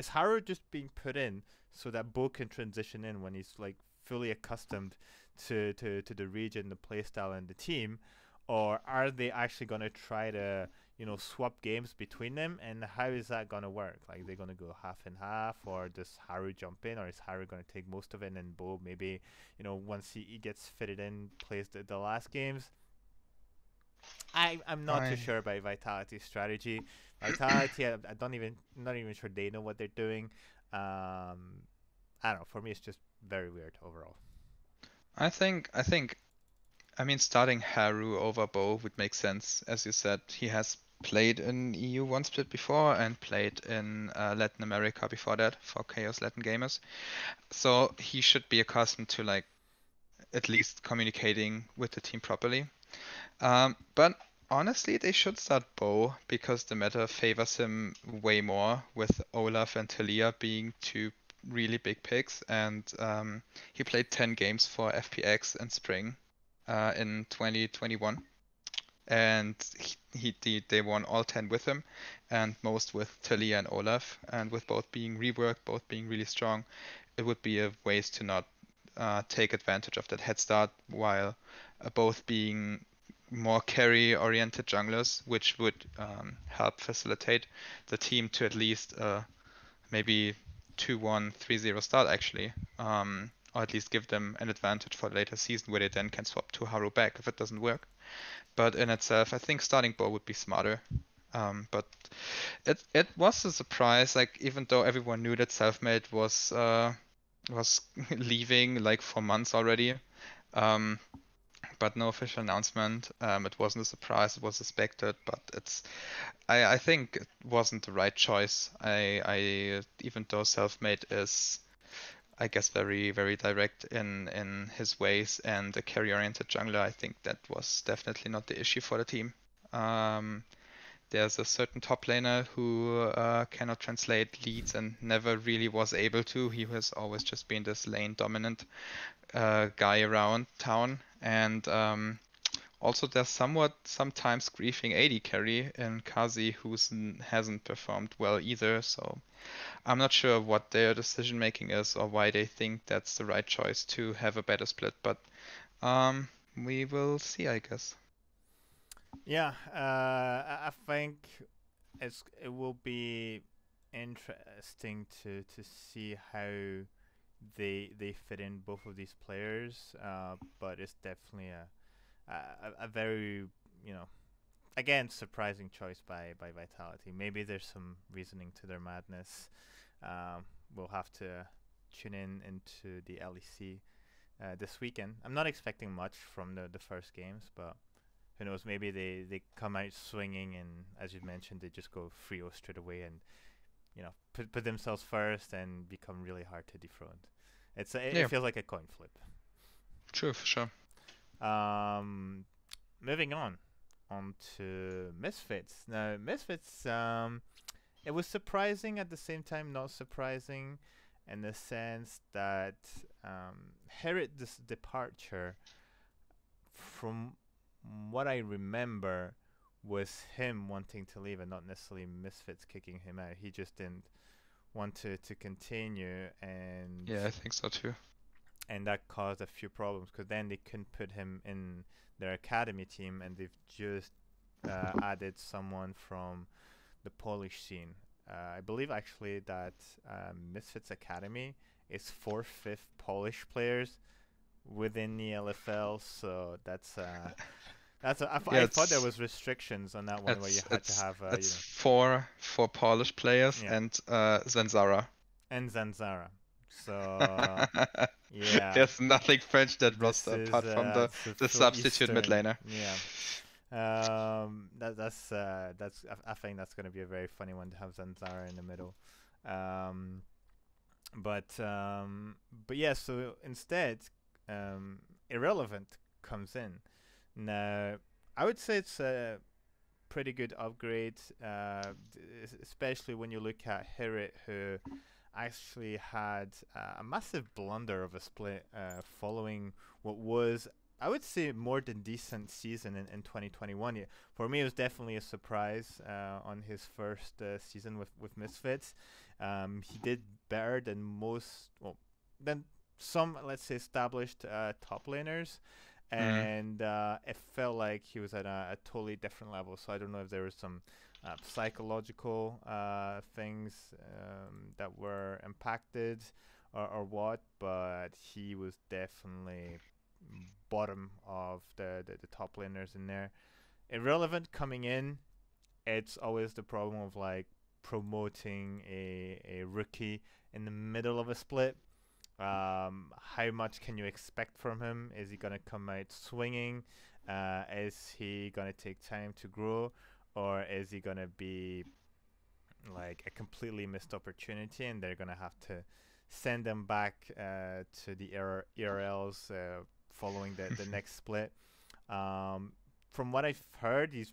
Haru just being put in so that Bo can transition in when he's like fully accustomed to the region, the playstyle, and the team, or are they actually gonna try to swap games between them? And how is that gonna work? Like, they're gonna go half and half, or does Haru jump in, or is Haru gonna take most of it and Bo maybe once he gets fitted in plays the last games? I'm not too I sure about Vitality's strategy. Vitality, I don't even not even sure they know what they're doing. I don't know. For me, it's just very weird overall. I think I mean, starting Haru over Bo would make sense. As you said, he has played in EU one split before and played in Latin America before that for Chaos Latin Gamers. So he should be accustomed to like at least communicating with the team properly. But honestly, they should start Bo because the meta favors him way more with Olaf and Talia being two really big picks. And he played 10 games for FPX in spring in 2021. And they won all 10 with him, and most with Talia and Olaf. And with both being reworked, both being really strong, it would be a waste to not take advantage of that head start while both being more carry-oriented junglers, which would help facilitate the team to at least maybe 2-1, 3-0 start actually, or at least give them an advantage for the later season where they then can swap to Haru back if it doesn't work. But in itself, I think starting Bo would be smarter. But it was a surprise, like even though everyone knew that Selfmade was leaving like for months already. Um, but no official announcement. It wasn't a surprise. It was expected, but I think it wasn't the right choice. I even though Selfmade is, I guess, very very direct in his ways and a carry-oriented jungler, I think that was definitely not the issue for the team. Um, there's a certain top laner who cannot translate leads and never really was able to. He has always just been this lane dominant guy around town, and also there's sometimes griefing AD carry in Kazi who hasn't performed well either. So I'm not sure what their decision making is or why they think that's the right choice to have a better split, but um, we will see, I guess. Yeah, I think it will be interesting to see how they fit in both of these players. But it's definitely a very you know again surprising choice by Vitality. Maybe there's some reasoning to their madness. We'll have to tune in into the LEC this weekend. I'm not expecting much from the first games, but who knows? Maybe they come out swinging, and as you mentioned, they just go 3-0 straight away, and put themselves first and become really hard to dethrone. It Yeah, feels like a coin flip. true, for sure. Um, moving on to Misfits. Now, Misfits, it was surprising at the same time not surprising, in the sense that Herod's departure, from what I remember, was him wanting to leave and not necessarily Misfits kicking him out. He just didn't want to continue, Yeah, I think so too. and that caused a few problems because then they couldn't put him in their academy team, and they've just added someone from the Polish scene. I believe actually that Misfits Academy is 4/5 Polish players within the LFL, so Yeah, I thought there was restrictions on that one where you had to have it's four Polish players yeah, and Zanzara. and Zanzara. So yeah, There's nothing French that roster apart from this is the for substitute mid Eastern. laner. Yeah. That's I think that's gonna be a very funny one to have Zanzara in the middle. Um, but um, but yeah. So instead, um, Irrelevant comes in. Now, I would say it's a pretty good upgrade, especially when you look at Hirit, who actually had a massive blunder of a split following what was, I would say, more than decent season in 2021. Yeah, for me, it was definitely a surprise on his first season with Misfits. He did better than most, well, than some, let's say, established top laners. Mm. And it felt like he was at a totally different level. So I don't know if there was some psychological things that were impacted or what, but he was definitely bottom of the top laners in there. Irrelevant coming in, it's always the problem of like promoting a rookie in the middle of a split. How much can you expect from him? Is he gonna come out swinging? Is he gonna take time to grow, or is he gonna be like a completely missed opportunity, and they're gonna have to send them back to the ERLs following the next split? From what I've heard, he's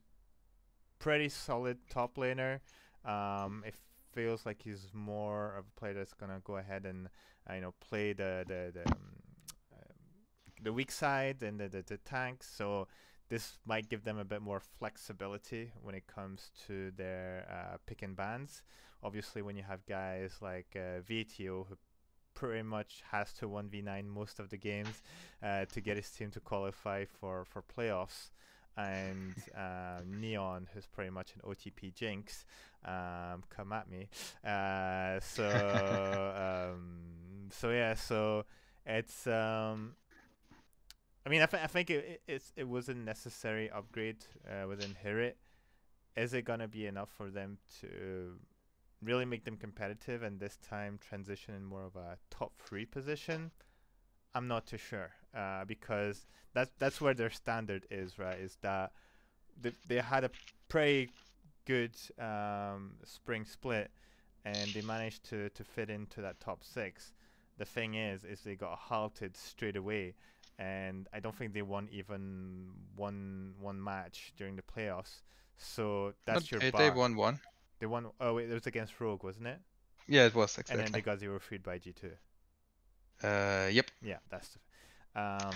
pretty solid top laner. It feels like he's more of a player that's gonna go ahead and play the weak side and the tanks. So this might give them a bit more flexibility when it comes to their pick and bans. Obviously, when you have guys like VTO who pretty much has to 1v9 most of the games to get his team to qualify for playoffs. And Neon, who's pretty much an OTP jinx, come at me. So yeah, so it's I mean, I think it was a necessary upgrade within Hirit. Is it gonna be enough for them to really make them competitive and this time transition in more of a top three position? I'm not too sure because that's where their standard is, right? Is that they had a pretty good spring split and they managed to fit into that top six. The thing is they got halted straight away, and I don't think they won even one match during the playoffs. So Not that's your they bar. won one. They won. Oh wait, it was against Rogue, wasn't it? Yeah, it was And then they exactly. got 0-3 by G2. Yep. Yeah, that's as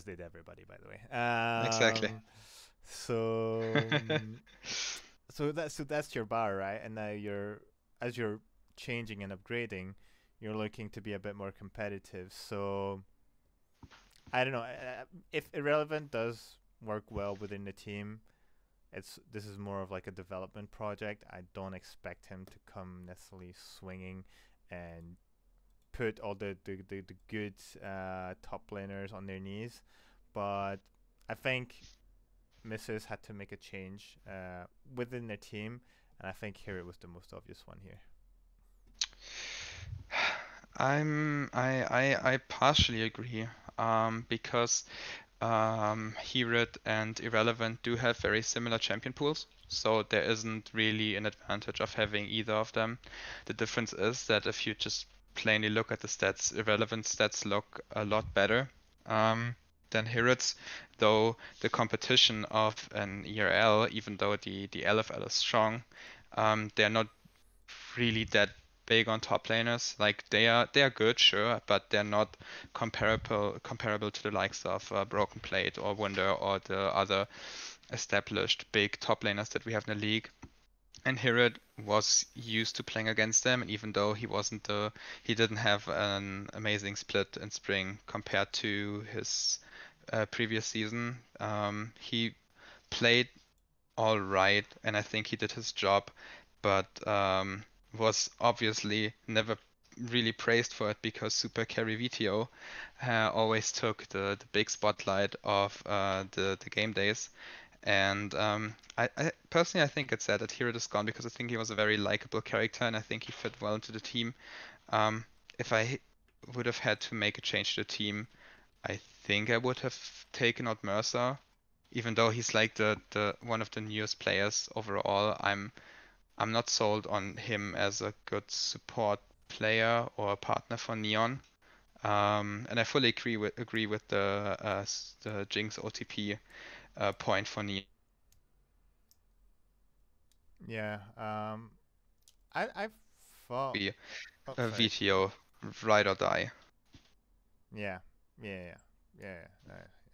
did everybody, by the way. Exactly. So that's your bar, right? And now as you're changing and upgrading, you're looking to be a bit more competitive. So I don't know if Irrelevant does work well within the team. This is more of like a development project. I don't expect him to come necessarily swinging and put all the good top laners on their knees. But I think Mrs. had to make a change within the team, and I think here it was the most obvious one here. I partially agree. Because Herod and Irrelevant do have very similar champion pools, so there isn't really an advantage of having either of them. The difference is that if you just plainly look at the stats, Irrelevant stats look a lot better than Herod's, though the competition of an ERL, even though the LFL is strong, they're not really that big on top laners. Like they are good, sure, but they're not comparable to the likes of Broken Plate or Wunder or the other established big top laners that we have in the league. And Herod was used to playing against them, and even though he didn't have an amazing split in spring compared to his previous season, he played all right, and I think he did his job, but was obviously never really praised for it because Super Carry VTO always took the big spotlight of the game days. And I personally I think it's sad that Hero is gone because I think he was a very likable character and I think he fit well into the team. if I would have had to make a change to the team, I think I would have taken out Mercer, even though he's like the one of the newest players overall. I'm not sold on him as a good support player or a partner for Neon. And I fully agree with the Jinx OTP point for Neon. Yeah. I thought. Be Oh, a sorry. VTO, ride or die. Yeah. Yeah. Yeah.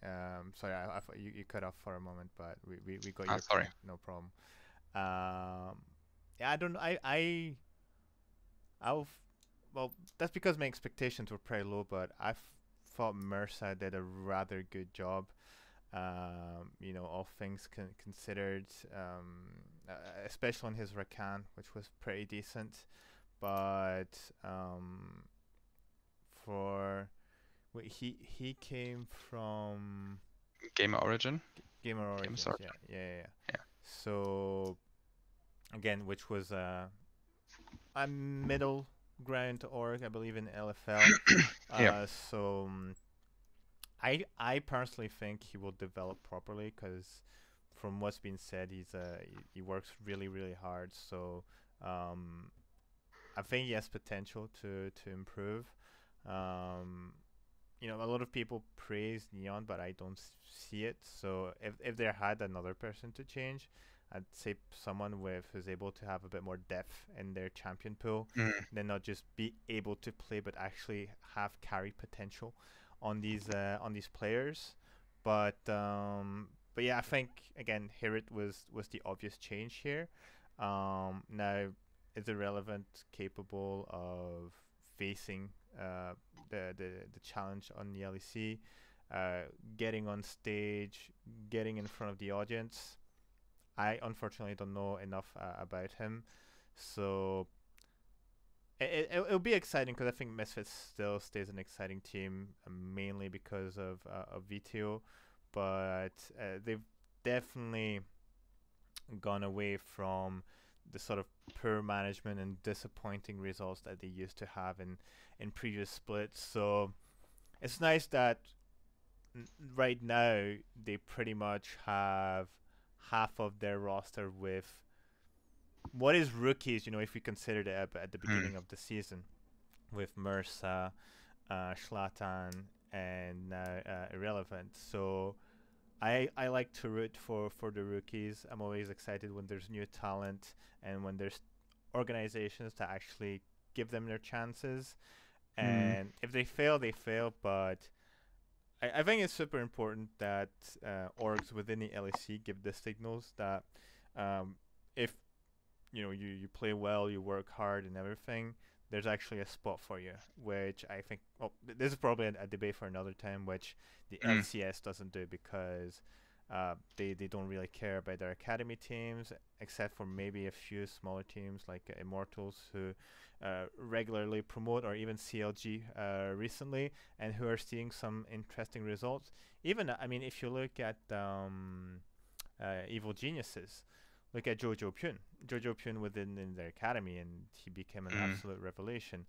Yeah. Sorry, I thought you cut off for a moment, but we got Ah, your sorry. point. No problem. Um, yeah, I don't. I've well, that's because my expectations were pretty low, but thought Mercer did a rather good job. All things considered, especially on his Rakan, which was pretty decent. But for he came from Gamer Origin, Gamer Game Origins, Sword. yeah. Yeah. So again, which was a middle ground org, I believe, in LFL. Yeah. So I personally think he will develop properly because from what's been said, he works really hard. So um, I think he has potential to improve. Um, a lot of people praise Neon, but I don't see it. So if there had another person to change, I'd say someone with who's able to have a bit more depth in their champion pool, Mm, then not just be able to play, but actually have carry potential on these players. But yeah, I think again, Hirit was the obvious change here. Now is irrelevant, capable of facing the challenge on the LEC, getting on stage, getting in front of the audience. I unfortunately don't know enough about him, so it'll be exciting because I think Misfits still stays an exciting team, mainly because of VTO, but they've definitely gone away from the sort of poor management and disappointing results that they used to have in previous splits. So it's nice that right now they pretty much have half of their roster with what is rookies, if we consider it at the mm, beginning of the season, with Mersa, Schlatan, and now Irrelevant. So I like to root for the rookies. I'm always excited when there's new talent and when there's organizations that actually give them their chances. mm, And if they fail, they fail. But I think it's super important that orgs within the LEC give the signals that if you play well, you work hard and everything, there's actually a spot for you, which I think, well, this is probably a debate for another time, which the mm, LCS doesn't do because they don't really care about their academy teams, except for maybe a few smaller teams like Immortals who regularly promote, or even CLG recently, and who are seeing some interesting results. Even, I mean, if you look at Evil Geniuses, look at Jojo Pyun. Jojo Pyun within in their academy, and he became an mm, absolute revelation.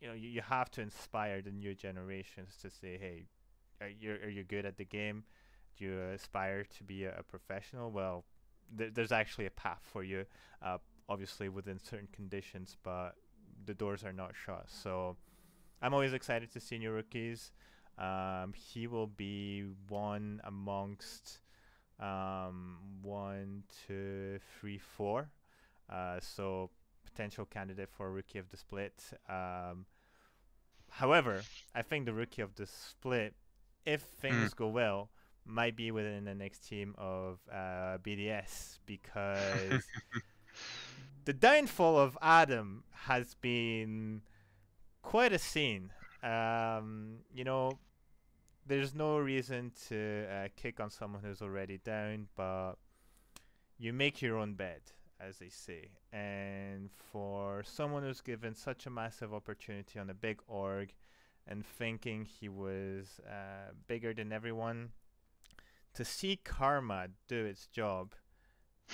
You have to inspire the new generations to say, hey, are you good at the game? Do you aspire to be a professional? Well, there's actually a path for you, obviously within certain conditions, but the doors are not shut. So I'm always excited to see new rookies. He will be one amongst one, two, three, four. So potential candidate for rookie of the split. However, I think the rookie of the split, if mm. things go well, might be within the next team of BDS, because the downfall of Adam has been quite a scene. You know, there's no reason to kick on someone who's already down, but you make your own bed, as they say. And for someone who's given such a massive opportunity on a big org and thinking he was bigger than everyone, to see Karma do its job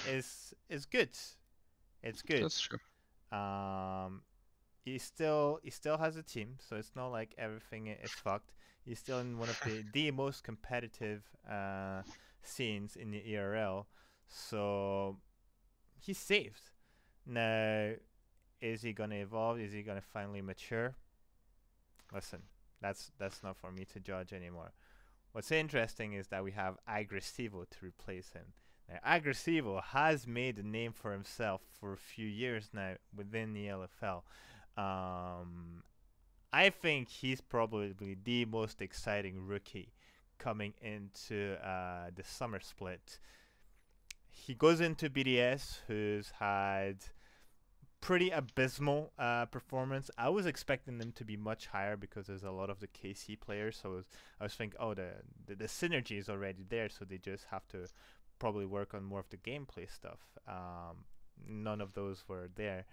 is good. It's good. That's true. Um, he still has a team, so it's not like everything is fucked. He's still in one of the most competitive scenes in the ERL, so he's saved. Now, is he gonna evolve? Is he gonna finally mature? Listen, that's not for me to judge anymore. What's interesting is that we have Agresivo to replace him. Now, Agresivo has made a name for himself for a few years now within the LFL. Um, I think he's probably the most exciting rookie coming into the summer split. He goes into BDS, who's had pretty abysmal performance. I was expecting them to be much higher because there's a lot of the KC players. So I was thinking, oh, the synergy is already there, so they just have to probably work on more of the gameplay stuff. None of those were there.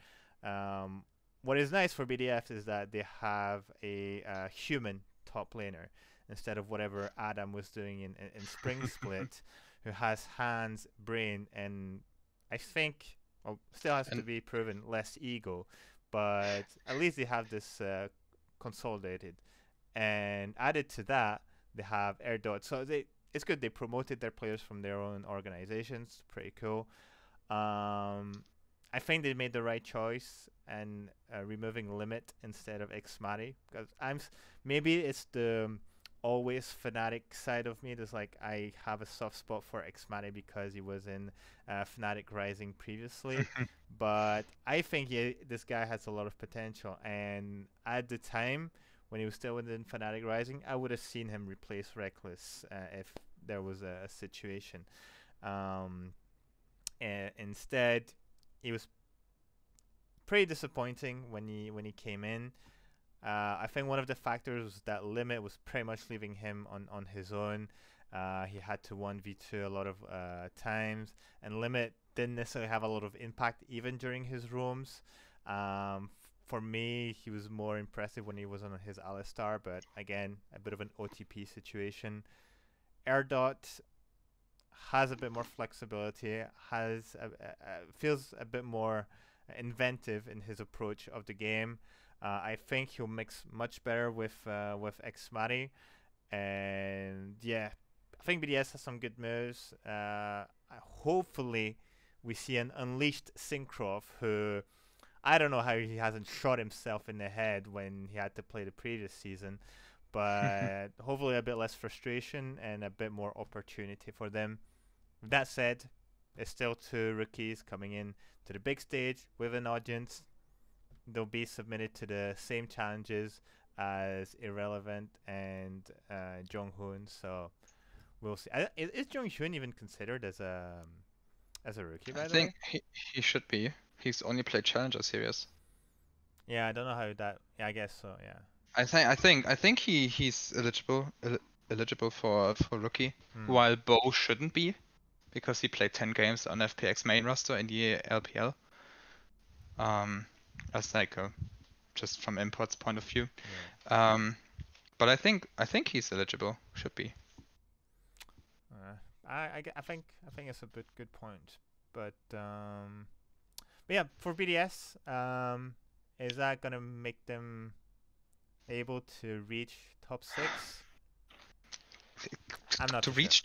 Um, what is nice for BDF is that they have a human top laner instead of whatever Adam was doing in Spring Split, who has hands, brain, and I think, well, still has to And be proven, less ego, but at least they have this consolidated. And added to that, they have Air Dot. So it's good. They promoted their players from their own organizations. Pretty cool. Um, I think they made the right choice and removing Limit instead of Xmati, because maybe it's the always Fnatic side of me. There's like I have a soft spot for Xmati because he was in Fnatic Rising previously, but I think this guy has a lot of potential. And at the time when he was still within Fnatic Rising, I would have seen him replace Reckless if there was a situation. Um, and instead, he was pretty disappointing when he came in. I think one of the factors was that Limit was pretty much leaving him on his own. He had to 1v2 a lot of times, and Limit didn't necessarily have a lot of impact even during his roams. For me, he was more impressive when he was on his Alistar, but again, a bit of an OTP situation. Airdot has a bit more flexibility, feels a bit more inventive in his approach of the game. I think he'll mix much better with Xmati, and yeah, I think BDS has some good moves. Hopefully, we see an unleashed Syncroft, who I don't know how he hasn't shot himself in the head when he had to play the previous season, but hopefully a bit less frustration and a bit more opportunity for them. With that said, there's still two rookies coming in to the big stage with an audience. They'll be submitted to the same challenges as Irrelevant and Jonghoon. So we'll see. Is Jonghoon even considered as a rookie, I by the think way? he should be. He's only played Challenger Series. Yeah, I don't know how that. Yeah, I guess so. Yeah. I think he's eligible for rookie, Hmm. while Bo shouldn't be because he played 10 games on FPX main roster in the LPL. Um, as like just from imports point of view. Yeah. Um, but I think he's eligible. Should be. Uh, I think it's a good point. But yeah, for BDS, is that gonna make them able to reach top six? I'm not To too sure.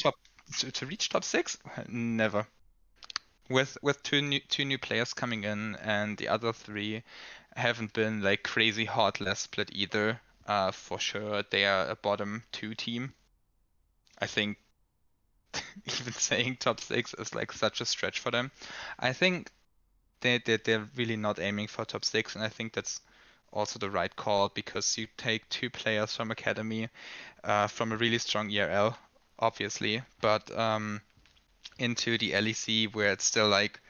reach top six? Never. With two new players coming in and the other three haven't been like crazy hard last split either. For sure they are a bottom two team. I think even saying top six is like such a stretch for them. I think they're really not aiming for top six, and I think that's also the right call because you take two players from academy, from a really strong ERL, obviously, but into the LEC where it's still like,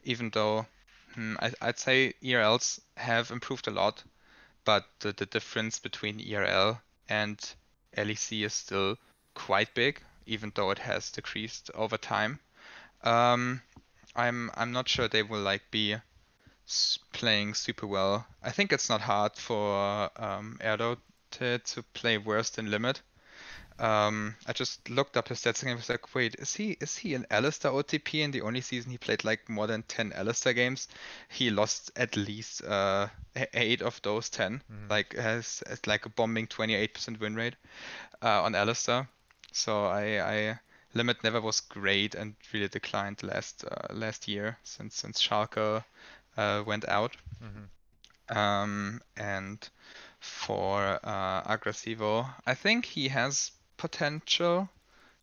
even though I'd say ERLs have improved a lot, but the difference between ERL and LEC is still quite big, even though it has decreased over time. Um, I'm not sure they will like be playing super well. I think it's not hard for Erdo to play worse than Limit. I just looked up his stats and I was like, wait, is he an Alistar OTP? And the only season he played like more than 10 Alistar games, he lost at least 8 of those 10. Hmm. Like has like a bombing 28% win rate on Alistar. So I Limit Never was great and really declined last year since Schalke went out. Hmm. And for Aggressivo, I think he has potential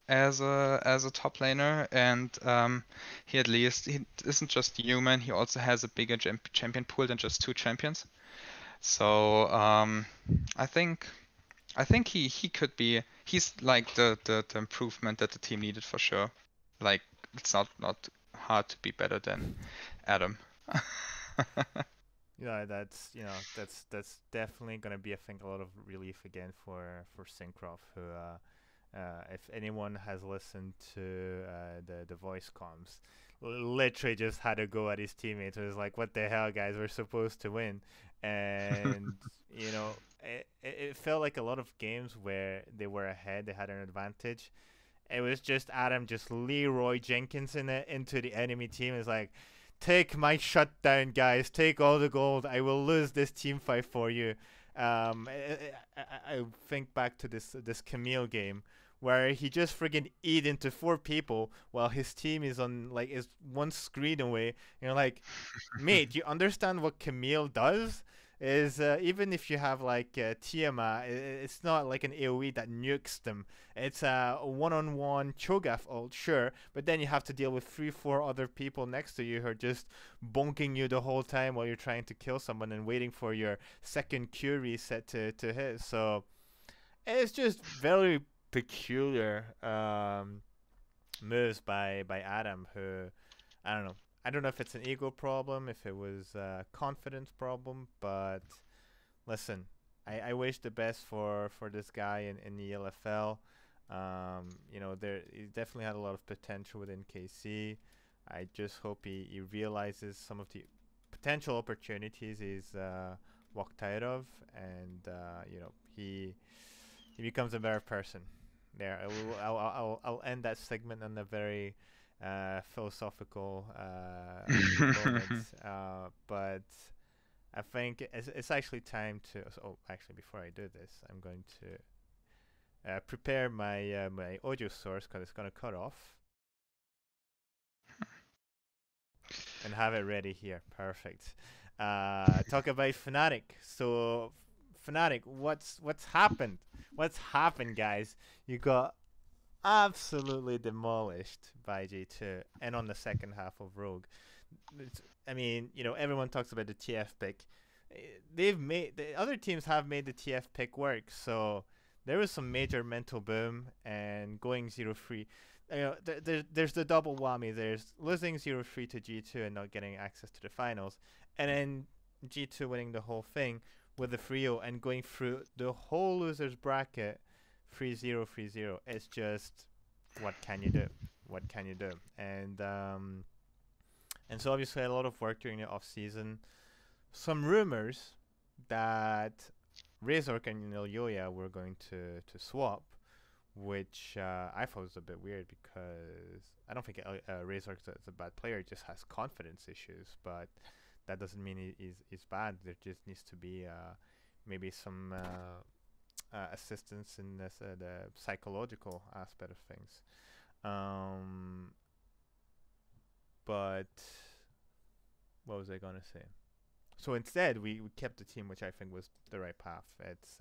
as a top laner, and he at least he isn't just human. He also has a bigger champion pool than just two champions. So I think he could be. He's like the improvement that the team needed for sure. Like it's not hard to be better than Adam. Yeah, that's that's definitely gonna be, I think, a lot of relief again for Syncroft, who if anyone has listened to the voice comms, literally just had to go at his teammates. It was like, what the hell, guys? We're supposed to win, and it felt like a lot of games where they were ahead, they had an advantage. It was just Adam just Leroy Jenkins in it into the enemy team. It's like, take my shutdown, guys. Take all the gold. I will lose this team fight for you. I think back to this Camille game where he just friggin' eat into four people while his team is one screen away. You're like, mate, you understand what Camille does? Is even if you have like Tiamat, it's not like an AoE that nukes them. It's a one-on-one Cho'Gath ult, sure, but then you have to deal with 3, 4 other people next to you who are just bonking you the whole time while you're trying to kill someone and waiting for your second Q reset to hit. So it's just very peculiar moves by Adam, who I don't know. I don't know if it's an ego problem, if it was a confidence problem, but listen, I wish the best for this guy in the ELFL. There he definitely had a lot of potential within KC. I just hope he realizes some of the potential opportunities he's walked out of, and he becomes a better person. There, I'll end that segment on a very philosophical moment. But I think it's actually time to. Oh, actually, before I do this, I'm going to prepare my audio source because it's gonna cut off and have it ready here. Perfect. Talk about Fnatic. So, Fnatic, what's happened? What's happened, guys? You got absolutely demolished by G2 and on the second half of Rogue. I mean, everyone talks about the TF pick. The other teams have made the TF pick work, so there was some major mental boom and going 0-3. There's the double whammy. There's losing 0-3 to G2 and not getting access to the finals, and then G2 winning the whole thing with the 3-0 and going through the whole losers bracket 3-0, 3-0. It's just, what can you do? What can you do? And so obviously a lot of work during the off season. Some rumors that Razork and Ilyoya were going to swap, which I thought was a bit weird because I don't think Razork is a bad player. He just has confidence issues, but that doesn't mean he's bad. There just needs to be maybe some assistance in this, the psychological aspect of things. But what was I gonna say? So instead, we kept the team, which I think was the right path. It's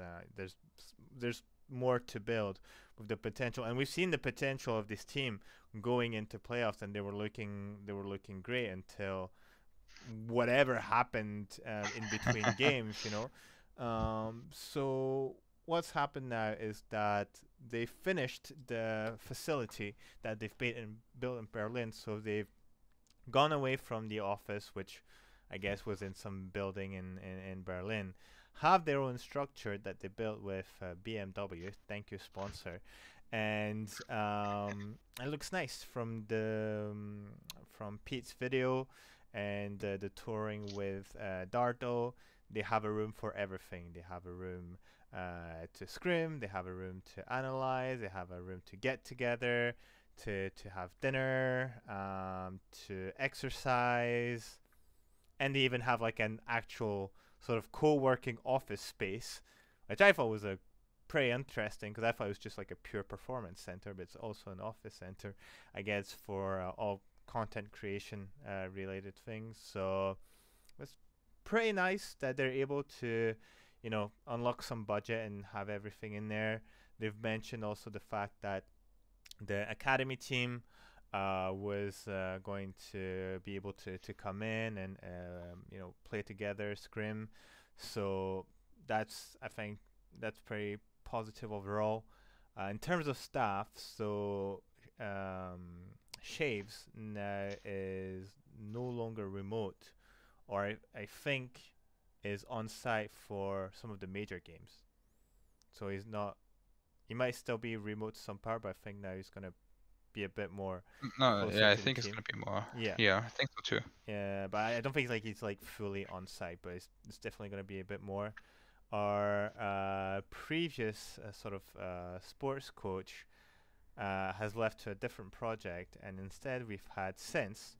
there's more to build with the potential, and we've seen the potential of this team going into playoffs, and they were looking great until whatever happened in between games. So what's happened now is that they finished the facility that they've built in Berlin, so they've gone away from the office, which I guess was in some building in Berlin, have their own structure that they built with BMW. Thank you, sponsor. And it looks nice from from Pete's video and the touring with Dardo. They have a room for everything. They have a room to scrim. They have a room to analyze. They have a room to get together, to have dinner, to exercise, and they even have like an actual sort of co-working office space, which I thought was a pretty interesting because I thought it was just like a pure performance center, but it's also an office center, I guess, for all content creation related things. So it's pretty nice that they're able to, unlock some budget and have everything in there. They've mentioned also the fact that the academy team was going to be able to come in and play together, scrim. So I think that's pretty positive overall. In terms of staff, so Shaves now is no longer remote, or I think is on site for some of the major games. So he's not. He might still be remote to some part, but I think now he's gonna be a bit more No, closer yeah, I to the think it's team. gonna be more. Yeah, Yeah, I think so too. yeah, but I don't think like he's like fully on site, but it's definitely gonna be a bit more. Our previous sort of sports coach has left to a different project, and instead we've had Sense,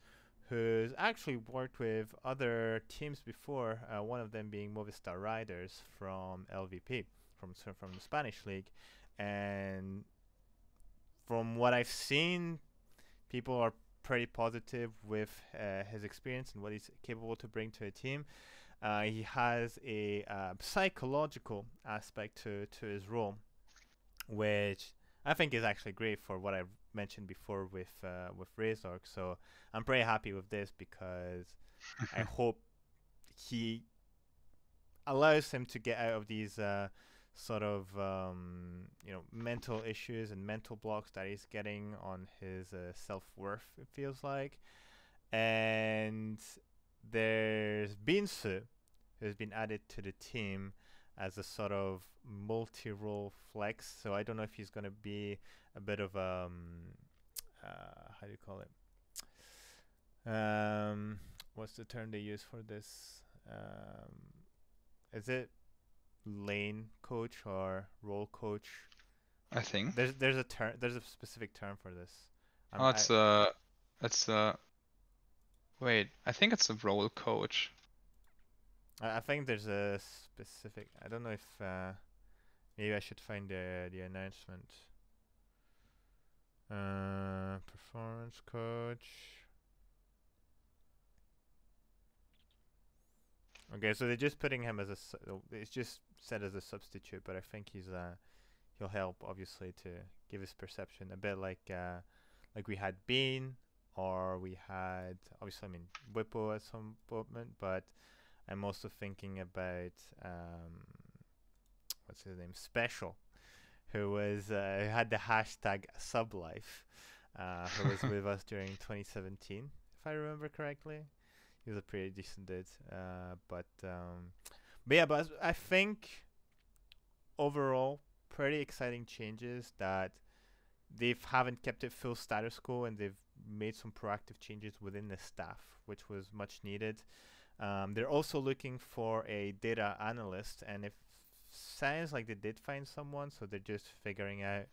who's actually worked with other teams before. One of them being Movistar Riders from LVP, from the Spanish league, and from what I've seen, people are pretty positive with his experience and what he's capable to bring to a team. He has a psychological aspect to his role, which I think is actually great for what I've mentioned before with Razork. So I'm pretty happy with this because I hope he allows him to get out of these sort of mental issues and mental blocks that he's getting on his self-worth, it feels like. And there's Binsu, who's been added to the team as a sort of multi-role flex. So I don't know if he's going to be a bit of how do you call it? What's the term they use for this? Is it lane coach or role coach? I think. There's a term. There's a specific term for this. Oh, it's wait, I think it's a role coach. I think there's a specific. I don't know if maybe I should find the announcement. Performance coach. Okay, so they're just putting him as it's just said as a substitute, but I think he'll help obviously to give his perception a bit like we had Bean, or we had obviously Whippo at some moment, but I'm also thinking about what's his name, Special, who was who had the hashtag sublife, who was with us during 2017, if I remember correctly. He was a pretty decent dude, but I think overall pretty exciting changes that they haven't kept it full status quo, and they've made some proactive changes within the staff, which was much needed. They're also looking for a data analyst, and it sounds like they did find someone, so they're just figuring out,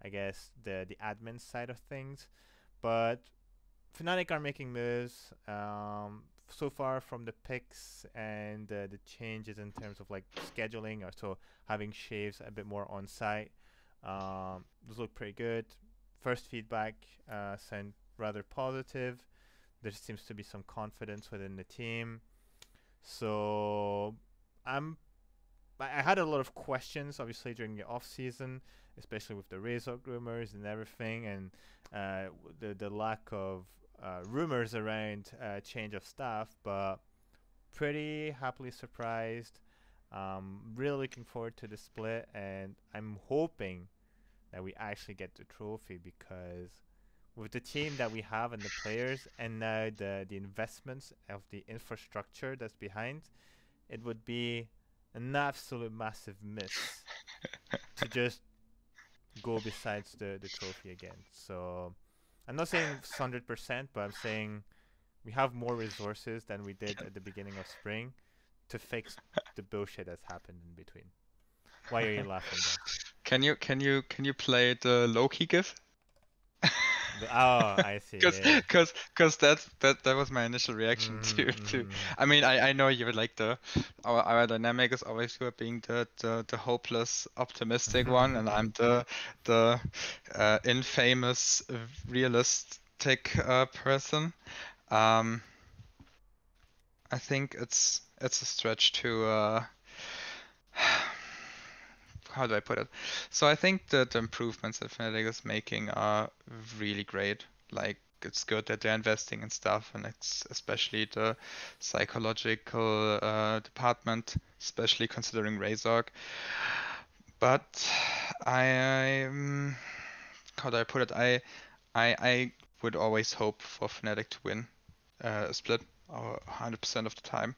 I guess, the admin side of things. But Fnatic are making moves. So far from the picks and the changes in terms of like scheduling, or so having Shaves a bit more on site, those look pretty good. First feedback sound rather positive. There seems to be some confidence within the team. So I had a lot of questions, obviously, during the off season, especially with the Razork rumors and everything, and the lack of rumors around change of staff. But pretty happily surprised. Really looking forward to the split, and I'm hoping that we actually get the trophy, because with the team that we have and the players, and now the investments of the infrastructure that's behind, it would be an absolute massive miss to just go besides the trophy again. So I'm not saying it's 100%, but I'm saying we have more resources than we did at the beginning of spring to fix the bullshit that's happened in between. Why are you laughing though? Can you play the Loki GIF? Oh, I see. Cause, Yeah. cause that was my initial reaction to. Mm-hmm. I mean, I know you would like our dynamic is always you being the hopeless optimistic one, and I'm the infamous realistic person. Um, I think it's a stretch to how do I put it? So I think that the improvements that Fnatic is making are really great. Like it's good that they're investing in stuff, and it's especially the psychological department, especially considering Razork. But I how do I put it? I would always hope for Fnatic to win a split 100% of the time.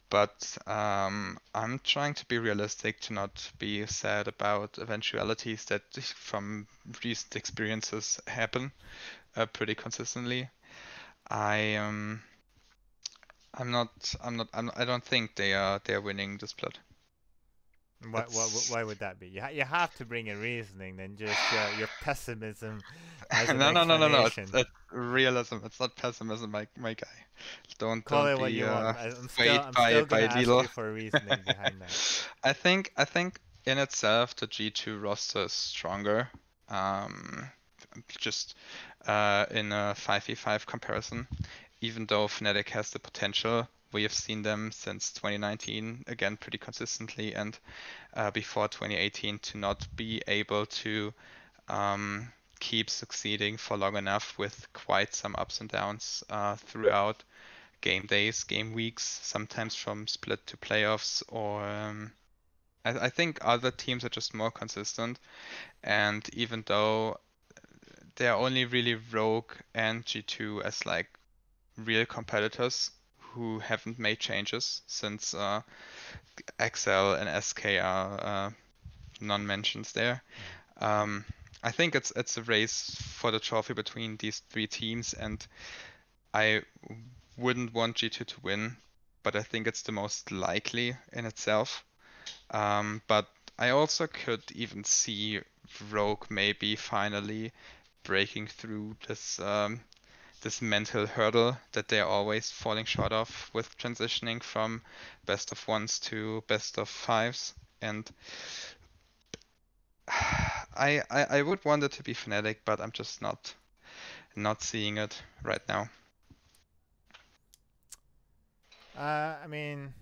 But I'm trying to be realistic to not be sad about eventualities that from recent experiences happen pretty consistently. I I don't think they are winning the split. That's Why would that be? You have to bring a reasoning than just your pessimism as an no. explanation. It's realism. It's not pessimism, my guy. Call Don't it what be you want. I'm still swayed I'm by still gonna by ask little. you for a reasoning behind that. I think in itself the G2 roster is stronger. Um, just in a 5v5 comparison, even though Fnatic has the potential. We have seen them since 2019 again pretty consistently, and before 2018 to not be able to um, keep succeeding for long enough with quite some ups and downs throughout game days, game weeks, sometimes from split to playoffs, or I think other teams are just more consistent. And even though they are only really Rogue and G2 as like real competitors who haven't made changes since XL and SK are non-mentions there. Um, I think it's a race for the trophy between these three teams, and I wouldn't want G2 to win, but I think it's the most likely in itself. But I also could even see Rogue maybe finally breaking through this mental hurdle that they're always falling short of with transitioning from best of ones to best of fives. And I would want it to be Fnatic, but I'm just not seeing it right now. I mean,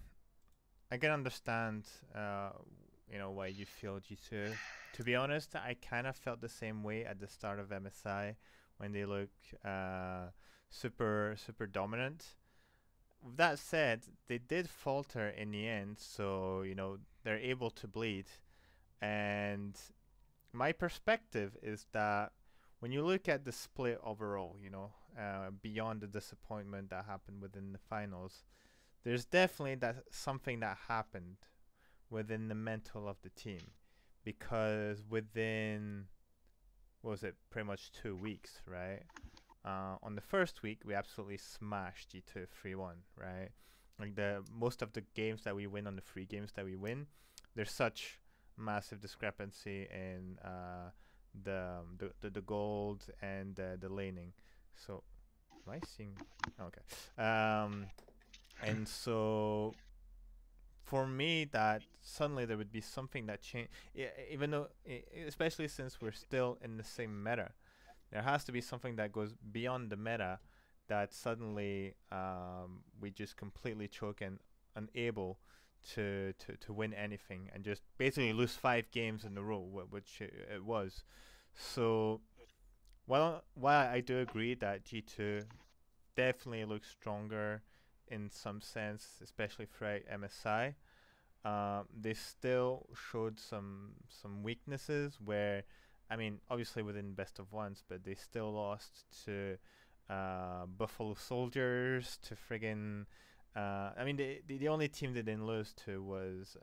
I can understand, why you feel G2. To be honest, I kind of felt the same way at the start of MSI when they look super dominant. With that said, they did falter in the end, so they're able to bleed. And my perspective is that when you look at the split overall, beyond the disappointment that happened within the finals, there's definitely that something that happened within the mental of the team, because within, what was it, pretty much 2 weeks, right? On the first week, we absolutely smashed G2 3-1, right? Like the most of the games that we win on the free games that we win, there's such massive discrepancy in the gold and the laning. So, am I seeing? Okay. And so for me, that suddenly there would be something that changed, even though, especially since we're still in the same meta, there has to be something that goes beyond the meta that suddenly we just completely choke and unable to win anything and just basically lose 5 games in a row, which it was. So while I do agree that G2 definitely looks stronger in some sense, especially throughout MSI, they still showed some weaknesses where, I mean, obviously within best of ones, but they still lost to Buffalo Soldiers, to friggin' I mean, the only team they didn't lose to was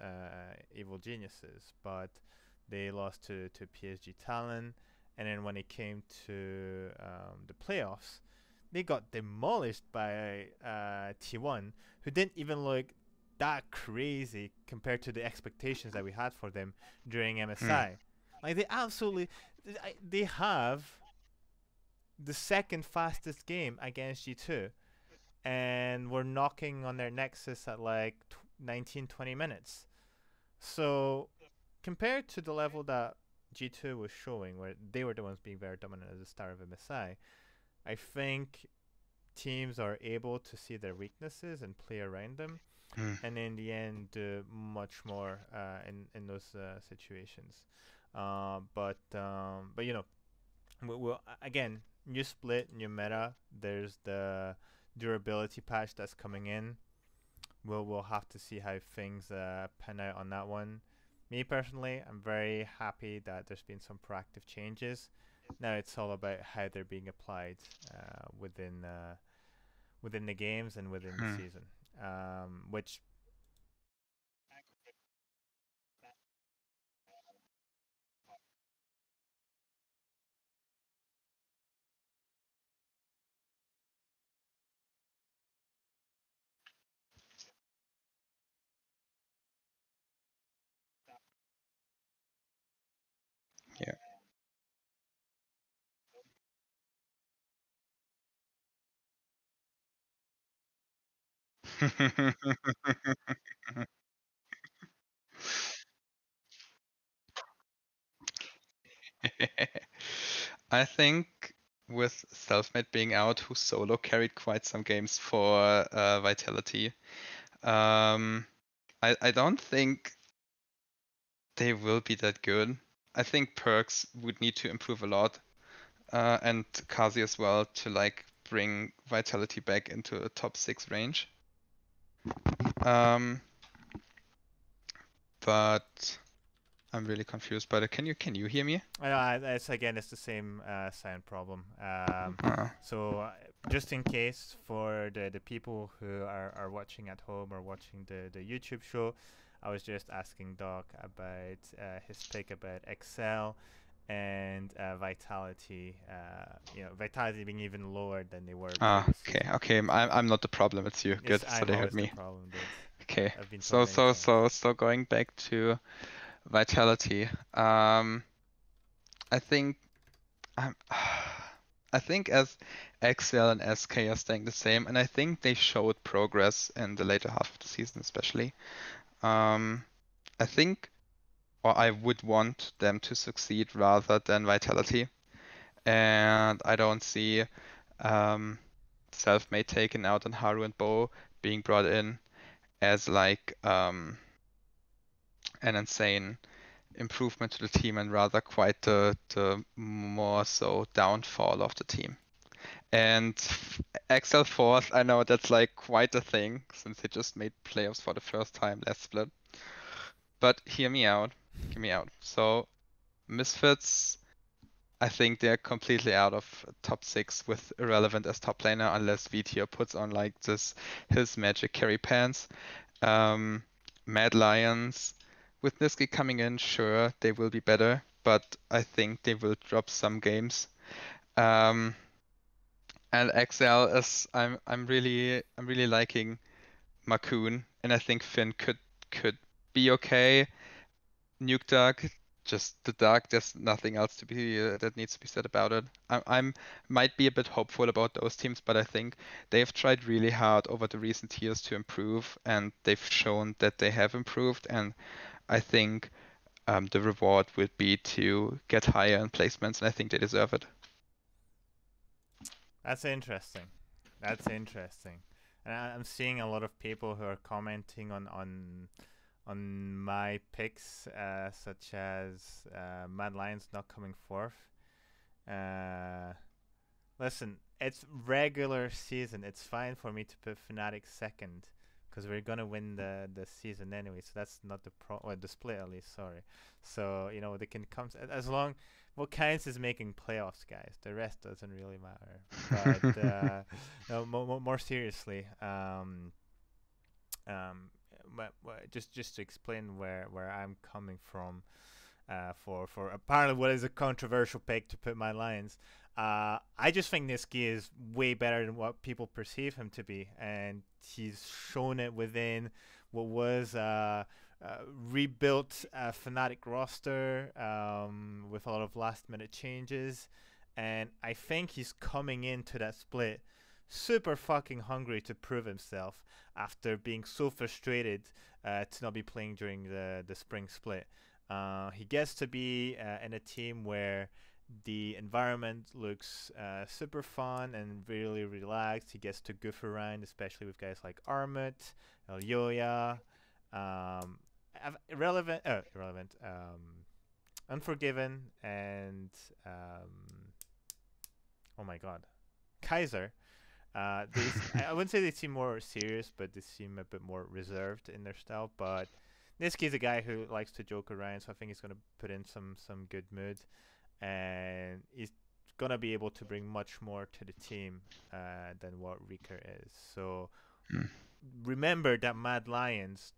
Evil Geniuses, but they lost to PSG Talon, and then when it came to the playoffs, they got demolished by T1, who didn't even look that crazy compared to the expectations that we had for them during Mm. MSI. Like they absolutely, they have the second fastest game against G2, and we're knocking on their nexus at like 19, 20 minutes. So compared to the level that G2 was showing, where they were the ones being very dominant at the start of MSI, I think teams are able to see their weaknesses and play around them, Mm. and in the end, do much more in those situations. But you know, we'll again, new split, new meta. There's the durability patch that's coming in. We'll have to see how things pan out on that one. Me personally, I'm very happy that there's been some proactive changes. Now it's all about how they're being applied within the games and within the Mm. season. Which Yeah. I think with Selfmade being out, who solo carried quite some games for Vitality, um, I don't think they will be that good. I think Perks would need to improve a lot, and Kazi as well to like bring Vitality back into a top 6 range. Um, but I'm really confused by it. Can you hear me? I know it's the same sound problem. Uh, So just in case for the people who are watching at home or watching the YouTube show, I was just asking Doc about his pick about Excel and Vitality. Vitality being even lower than they were previous okay, season. okay. I'm not the problem. It's you. Yes, Good. So I'm they heard always the me. problem, dude. Okay. I've been told So many so times. so so going back to Vitality. I think I'm I think as XL and SK are staying the same, and I think they showed progress in the later half of the season, especially. Um, I think, or I would want them to succeed rather than Vitality, and I don't see um, Self-Made taken out and Haru and Bo being brought in as like an insane improvement to the team and rather quite the more so downfall of the team. And XL fourth, I know that's like quite a thing since they just made playoffs for the first time last split. But hear me out. Hear me out. So Misfits, I think they're completely out of top six with irrelevant as top laner unless VTR puts on like this his magic carry pants. Um, Mad Lions, with Niski coming in, sure, they will be better, but I think they will drop some games. Um, and XL is I'm really liking Macoon, and I think Finn could be okay. Nuke Dark, just the Dark. There's nothing else to be that needs to be said about it. I'm might be a bit hopeful about those teams, but I think they've tried really hard over the recent years to improve, and they've shown that they have improved. And I think the reward would be to get higher in placements, and I think they deserve it. That's interesting. That's interesting. And I'm seeing a lot of people who are commenting on my picks, such as Mad Lions not coming fourth. Uh, Listen, it's regular season. It's fine for me to put Fnatic second because we're gonna win the season anyway. So that's not the or the split at least. Sorry. So you know they can come as long. What counts is making playoffs, guys. The rest doesn't really matter. But no, more seriously, um, just to explain where I'm coming from, for apparently what is a controversial pick to put my Lions. I just think Niski is way better than what people perceive him to be, and he's shown it within what was rebuilt Fnatic roster with a lot of last minute changes, and I think he's coming into that split super fucking hungry to prove himself after being so frustrated to not be playing during the spring split. He gets to be in a team where the environment looks super fun and really relaxed. He gets to goof around, especially with guys like Armut, Elyoya, um, irrelevant, Unforgiven, and oh my god, Kaiser. I wouldn't say they seem more serious, but they seem a bit more reserved in their style. But Niski's a guy who likes to joke around, so I think he's going to put in some good mood, and he's gonna be able to bring much more to the team than what Reeker is. So Mm. remember that Mad Lions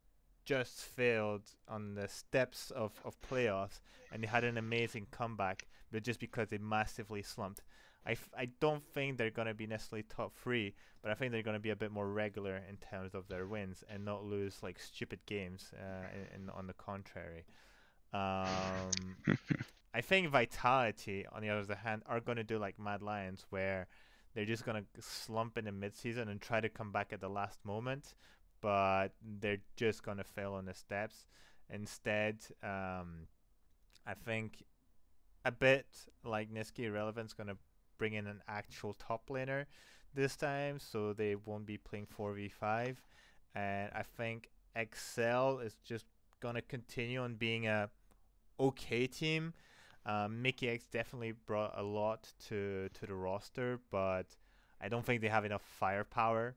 just failed on the steps of playoffs, and they had an amazing comeback, but just because they massively slumped. I don't think they're going to be necessarily top three, but I think they're going to be a bit more regular in terms of their wins and not lose like stupid games on the contrary. Um, I think Vitality, on the other hand, are going to do like Mad Lions, where they're just going to slump in the midseason and try to come back at the last moment, but they're just going to fail on the steps. Instead, I think a bit like Niski Irrelevant's going to bring in an actual top laner this time, so they won't be playing 4v5. And I think Excel is just going to continue on being a okay team. Mickey X definitely brought a lot to the roster, but I don't think they have enough firepower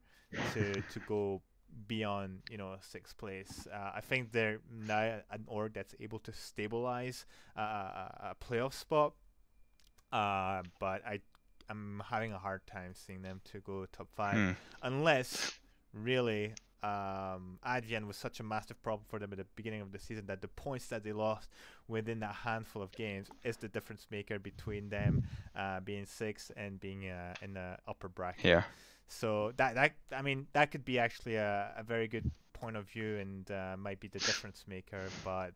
to go beyond sixth place. I think they're now an org that's able to stabilize a playoff spot. But I'm having a hard time seeing them to go top five Hmm. unless really Advian was such a massive problem for them at the beginning of the season that the points that they lost within that handful of games is the difference maker between them being sixth and being in the upper bracket. Yeah. So that I mean that could be actually a very good point of view and might be the difference maker, but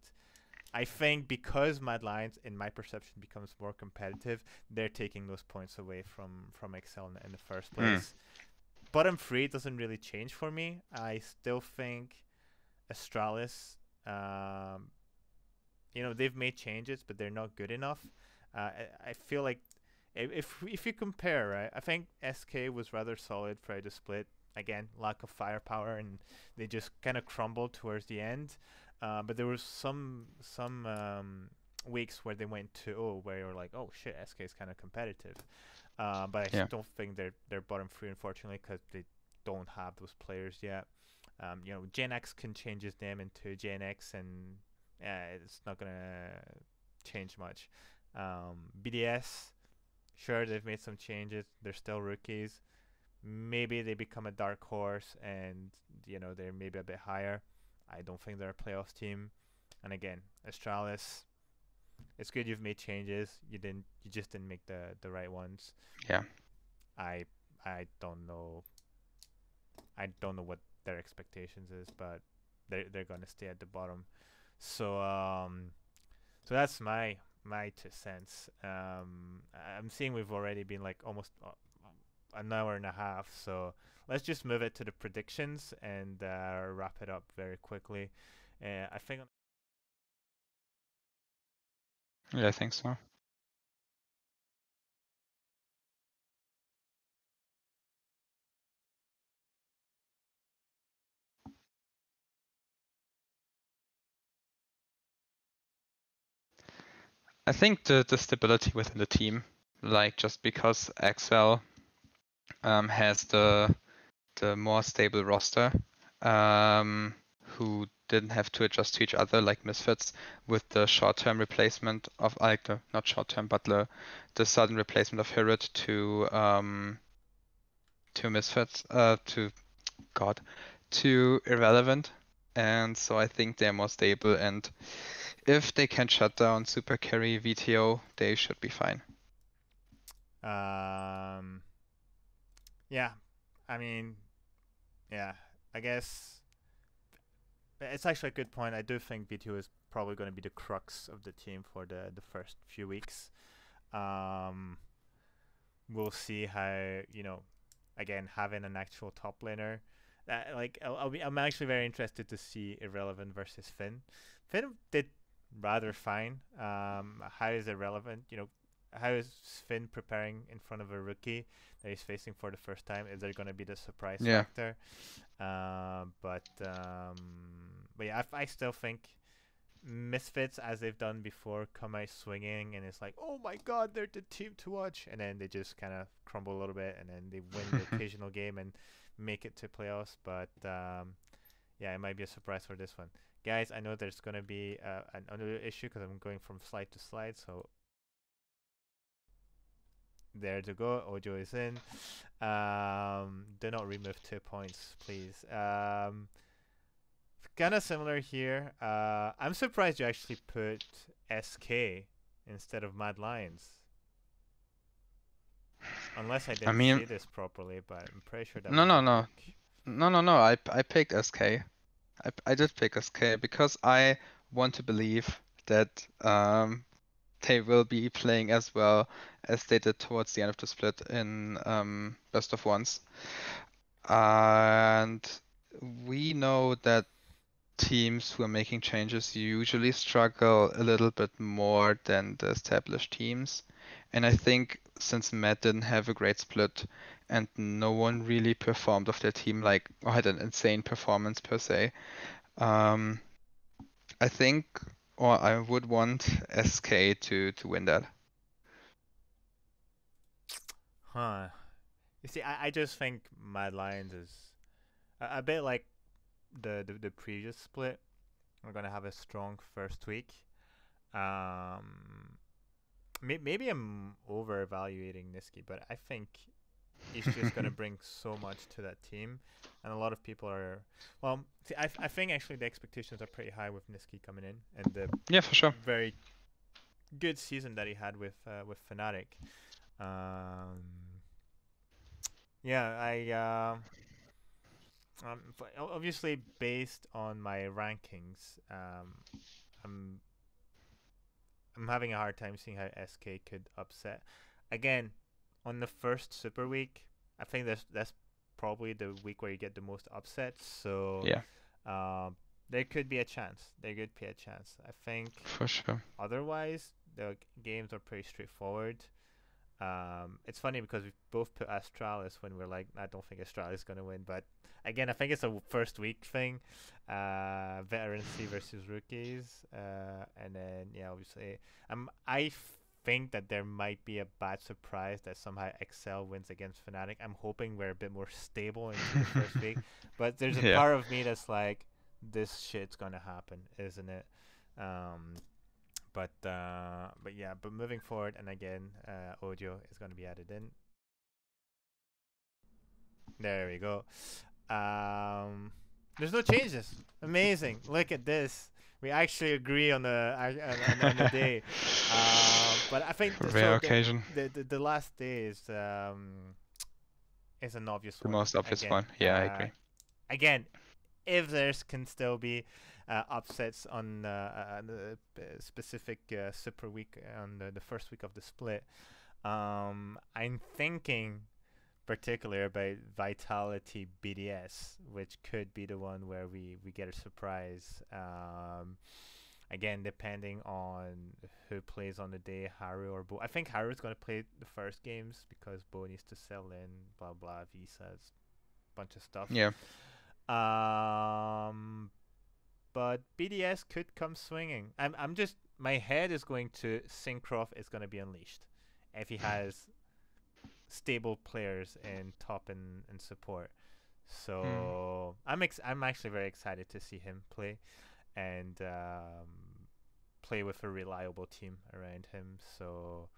I think because Mad Lions, in my perception, becomes more competitive, they're taking those points away from Excel in the first Hmm. place. Bottom three doesn't really change for me. I still think Astralis, they've made changes, but they're not good enough. I feel like if you compare, right, I think SK was rather solid throughout the split. Again, lack of firepower, and they just kind of crumbled towards the end. But there was some weeks where they went 2-0 where you're like, oh shit, SK is kind of competitive. But I Yeah. don't think they're bottom three, unfortunately, because they don't have those players yet. Gen X can change his name into Gen X, and it's not gonna change much. BDS, sure, they've made some changes. They're still rookies. Maybe they become a dark horse, and they're maybe a bit higher. I don't think they're a playoffs team. And again, Astralis, it's good you've made changes. You just didn't make the right ones. Yeah. I I don't know. I don't know what their expectations is, but they're gonna stay at the bottom. So that's my 2 cents. I'm seeing we've already been like almost an hour and a half, so let's just move it to the predictions and wrap it up very quickly. I think Yeah, I think so. I think the stability within the team, like just because Excel has the more stable roster, who didn't have to adjust to each other like Misfits with the short-term replacement of like the not short-term but the sudden replacement of Hirid to Misfits to Irrelevant, and so I think they're more stable, and if they can shut down Super Carry VTO, they should be fine. um yeah, I mean yeah, I guess it's actually a good point. I do think B2 is probably going to be the crux of the team for the first few weeks. Um, we'll see how, again, having an actual top laner. I'm actually very interested to see Irrelevant versus Finn. Finn did rather fine. How is Irrelevant? How is Finn preparing in front of a rookie that he's facing for the first time? Is there going to be the surprise Yeah. factor? But yeah, I still think Misfits, as they've done before, come out swinging, and it's like, oh my god, they're the team to watch, and then they just kind of crumble a little bit, and then they win the occasional game and make it to playoffs. But yeah, it might be a surprise for this one, guys. I know there's gonna be another issue because I'm going from slide to slide, so there to go. Ojo is in. Do not remove 2 points, please. Kind of similar here. I'm surprised you actually put SK instead of Mad Lions. Unless I I didn't mean, see this properly, but I'm pretty sure that no, was no, a no, peek. no. I picked SK. I did pick SK because I want to believe that they will be playing as well as they did towards the end of the split in best of ones. And we know that teams who are making changes usually struggle a little bit more than the established teams. And I think since Matt didn't have a great split and no one really performed of their team like or had an insane performance per se, um, I think or I would want SK to win that. Huh. You see, I just think Mad Lions is a bit like the previous split. We're gonna have a strong first week. Um, maybe I'm over evaluating Niski, but I think he's just gonna bring so much to that team, and a lot of people are. Well, see, I think actually the expectations are pretty high with Niski coming in, and the Yeah, for sure. very good season that he had with Fnatic. Um, yeah, obviously based on my rankings, I'm I'm having a hard time seeing how SK could upset. Again, on the first Super Week, I think that's probably the week where you get the most upsets. So Yeah, there could be a chance. There could be a chance. I think for sure. otherwise the games are pretty straightforward. It's funny because we both put Astralis when we're like, I don't think Astralis is gonna win, but again, I think it's a first week thing. Veterancy versus rookies, and then yeah, obviously, I think that there might be a bad surprise that somehow Excel wins against Fnatic. I'm hoping we're a bit more stable into the first week, but there's a Yeah. part of me that's like, this shit's gonna happen, isn't it? Um, but yeah, but moving forward, and again, audio is going to be added in. There we go. There's no changes. Amazing. Look at this. We actually agree on the day. But I think For a so. rare occasion. The last day is an obvious The one most obvious again. one. Yeah, I agree. Again, if there's can still be upsets on the specific Super Week on the first week of the split, I'm thinking particularly about Vitality BDS, which could be the one where we get a surprise. Again, depending on who plays on the day, Haru or Bo. I think Haru's going to play the first games because Bo needs to sell in, blah blah, visas, bunch of stuff. Yeah. But BDS could come swinging. I'm just my head is going to Syncroft is going to be unleashed if he has stable players in top and support. So I'm actually very excited to see him play and play with a reliable team around him. So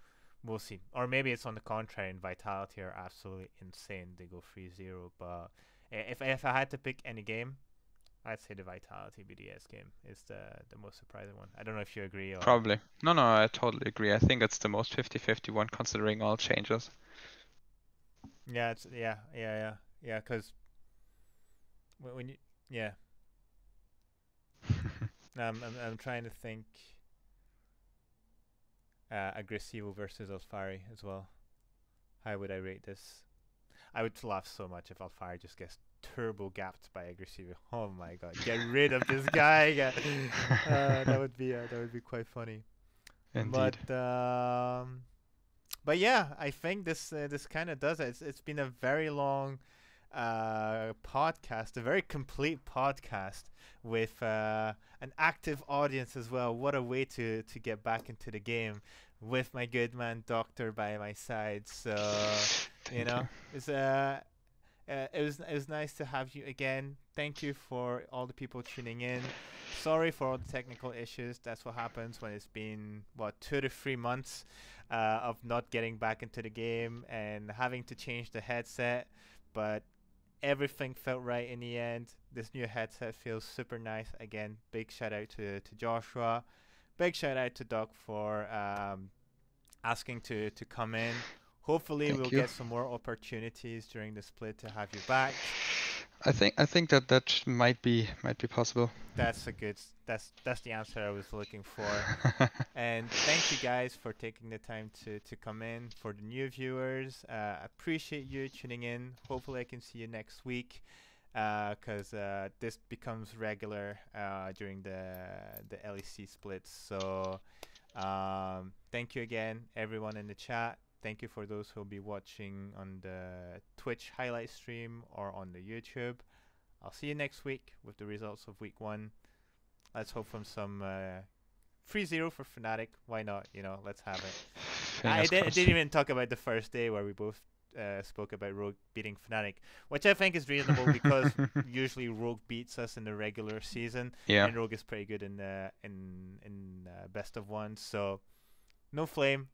we'll see. Or maybe it's on the contrary and Vitality are absolutely insane. They go 3-0. But if I had to pick any game, I'd say the Vitality BDS game is the most surprising one. I don't know if you agree or. Probably. No, I totally agree. I think it's the most 50-50 one considering all changes. Yeah, yeah. Because when you yeah. I'm trying to think. Aggressivo versus Alfari as well. How would I rate this? I would laugh so much if Alfari just gets turbo gapped by Aggressivo. Oh my god, get rid of this guy. That would be quite funny. Indeed. But yeah, I think this kind of does it. It's been a very long podcast, a very complete podcast with an active audience as well. What a way to get back into the game with my good man Doctor by my side. So you Thank know, you. it's it was nice to have you again. Thank you for all the people tuning in. Sorry for all the technical issues. That's what happens when it's been what 2 to 3 months of not getting back into the game and having to change the headset. But everything felt right in the end. This new headset feels super nice. Again, big shout out to Joshua. Big shout out to Doc for asking to come in. Hopefully, we'll Thank you. get some more opportunities during the split to have you back. I think that might be possible. That's a good. That's the answer I was looking for. And thank you guys for taking the time to come in. For the new viewers, appreciate you tuning in. Hopefully, I can see you next week, because this becomes regular during the LEC splits. So, thank you again, everyone in the chat. Thank you for those who will be watching on the Twitch highlight stream or on the YouTube. I'll see you next week with the results of week 1. Let's hope for some 3-0 for Fnatic. Why not? Let's have it. I Fingers crossed. didn't even talk about the first day where we both spoke about Rogue beating Fnatic, which I think is reasonable because usually Rogue beats us in the regular season, Yeah, and Rogue is pretty good in best of one. So no flame,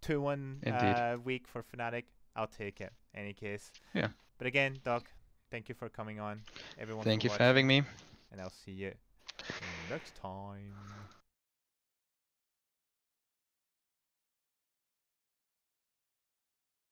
2-1 indeed. week for Fnatic. I'll take it. Any case. Yeah. But again, Doc, thank you for coming on. Everyone Thank for you for having watching, me. and I'll see you next time.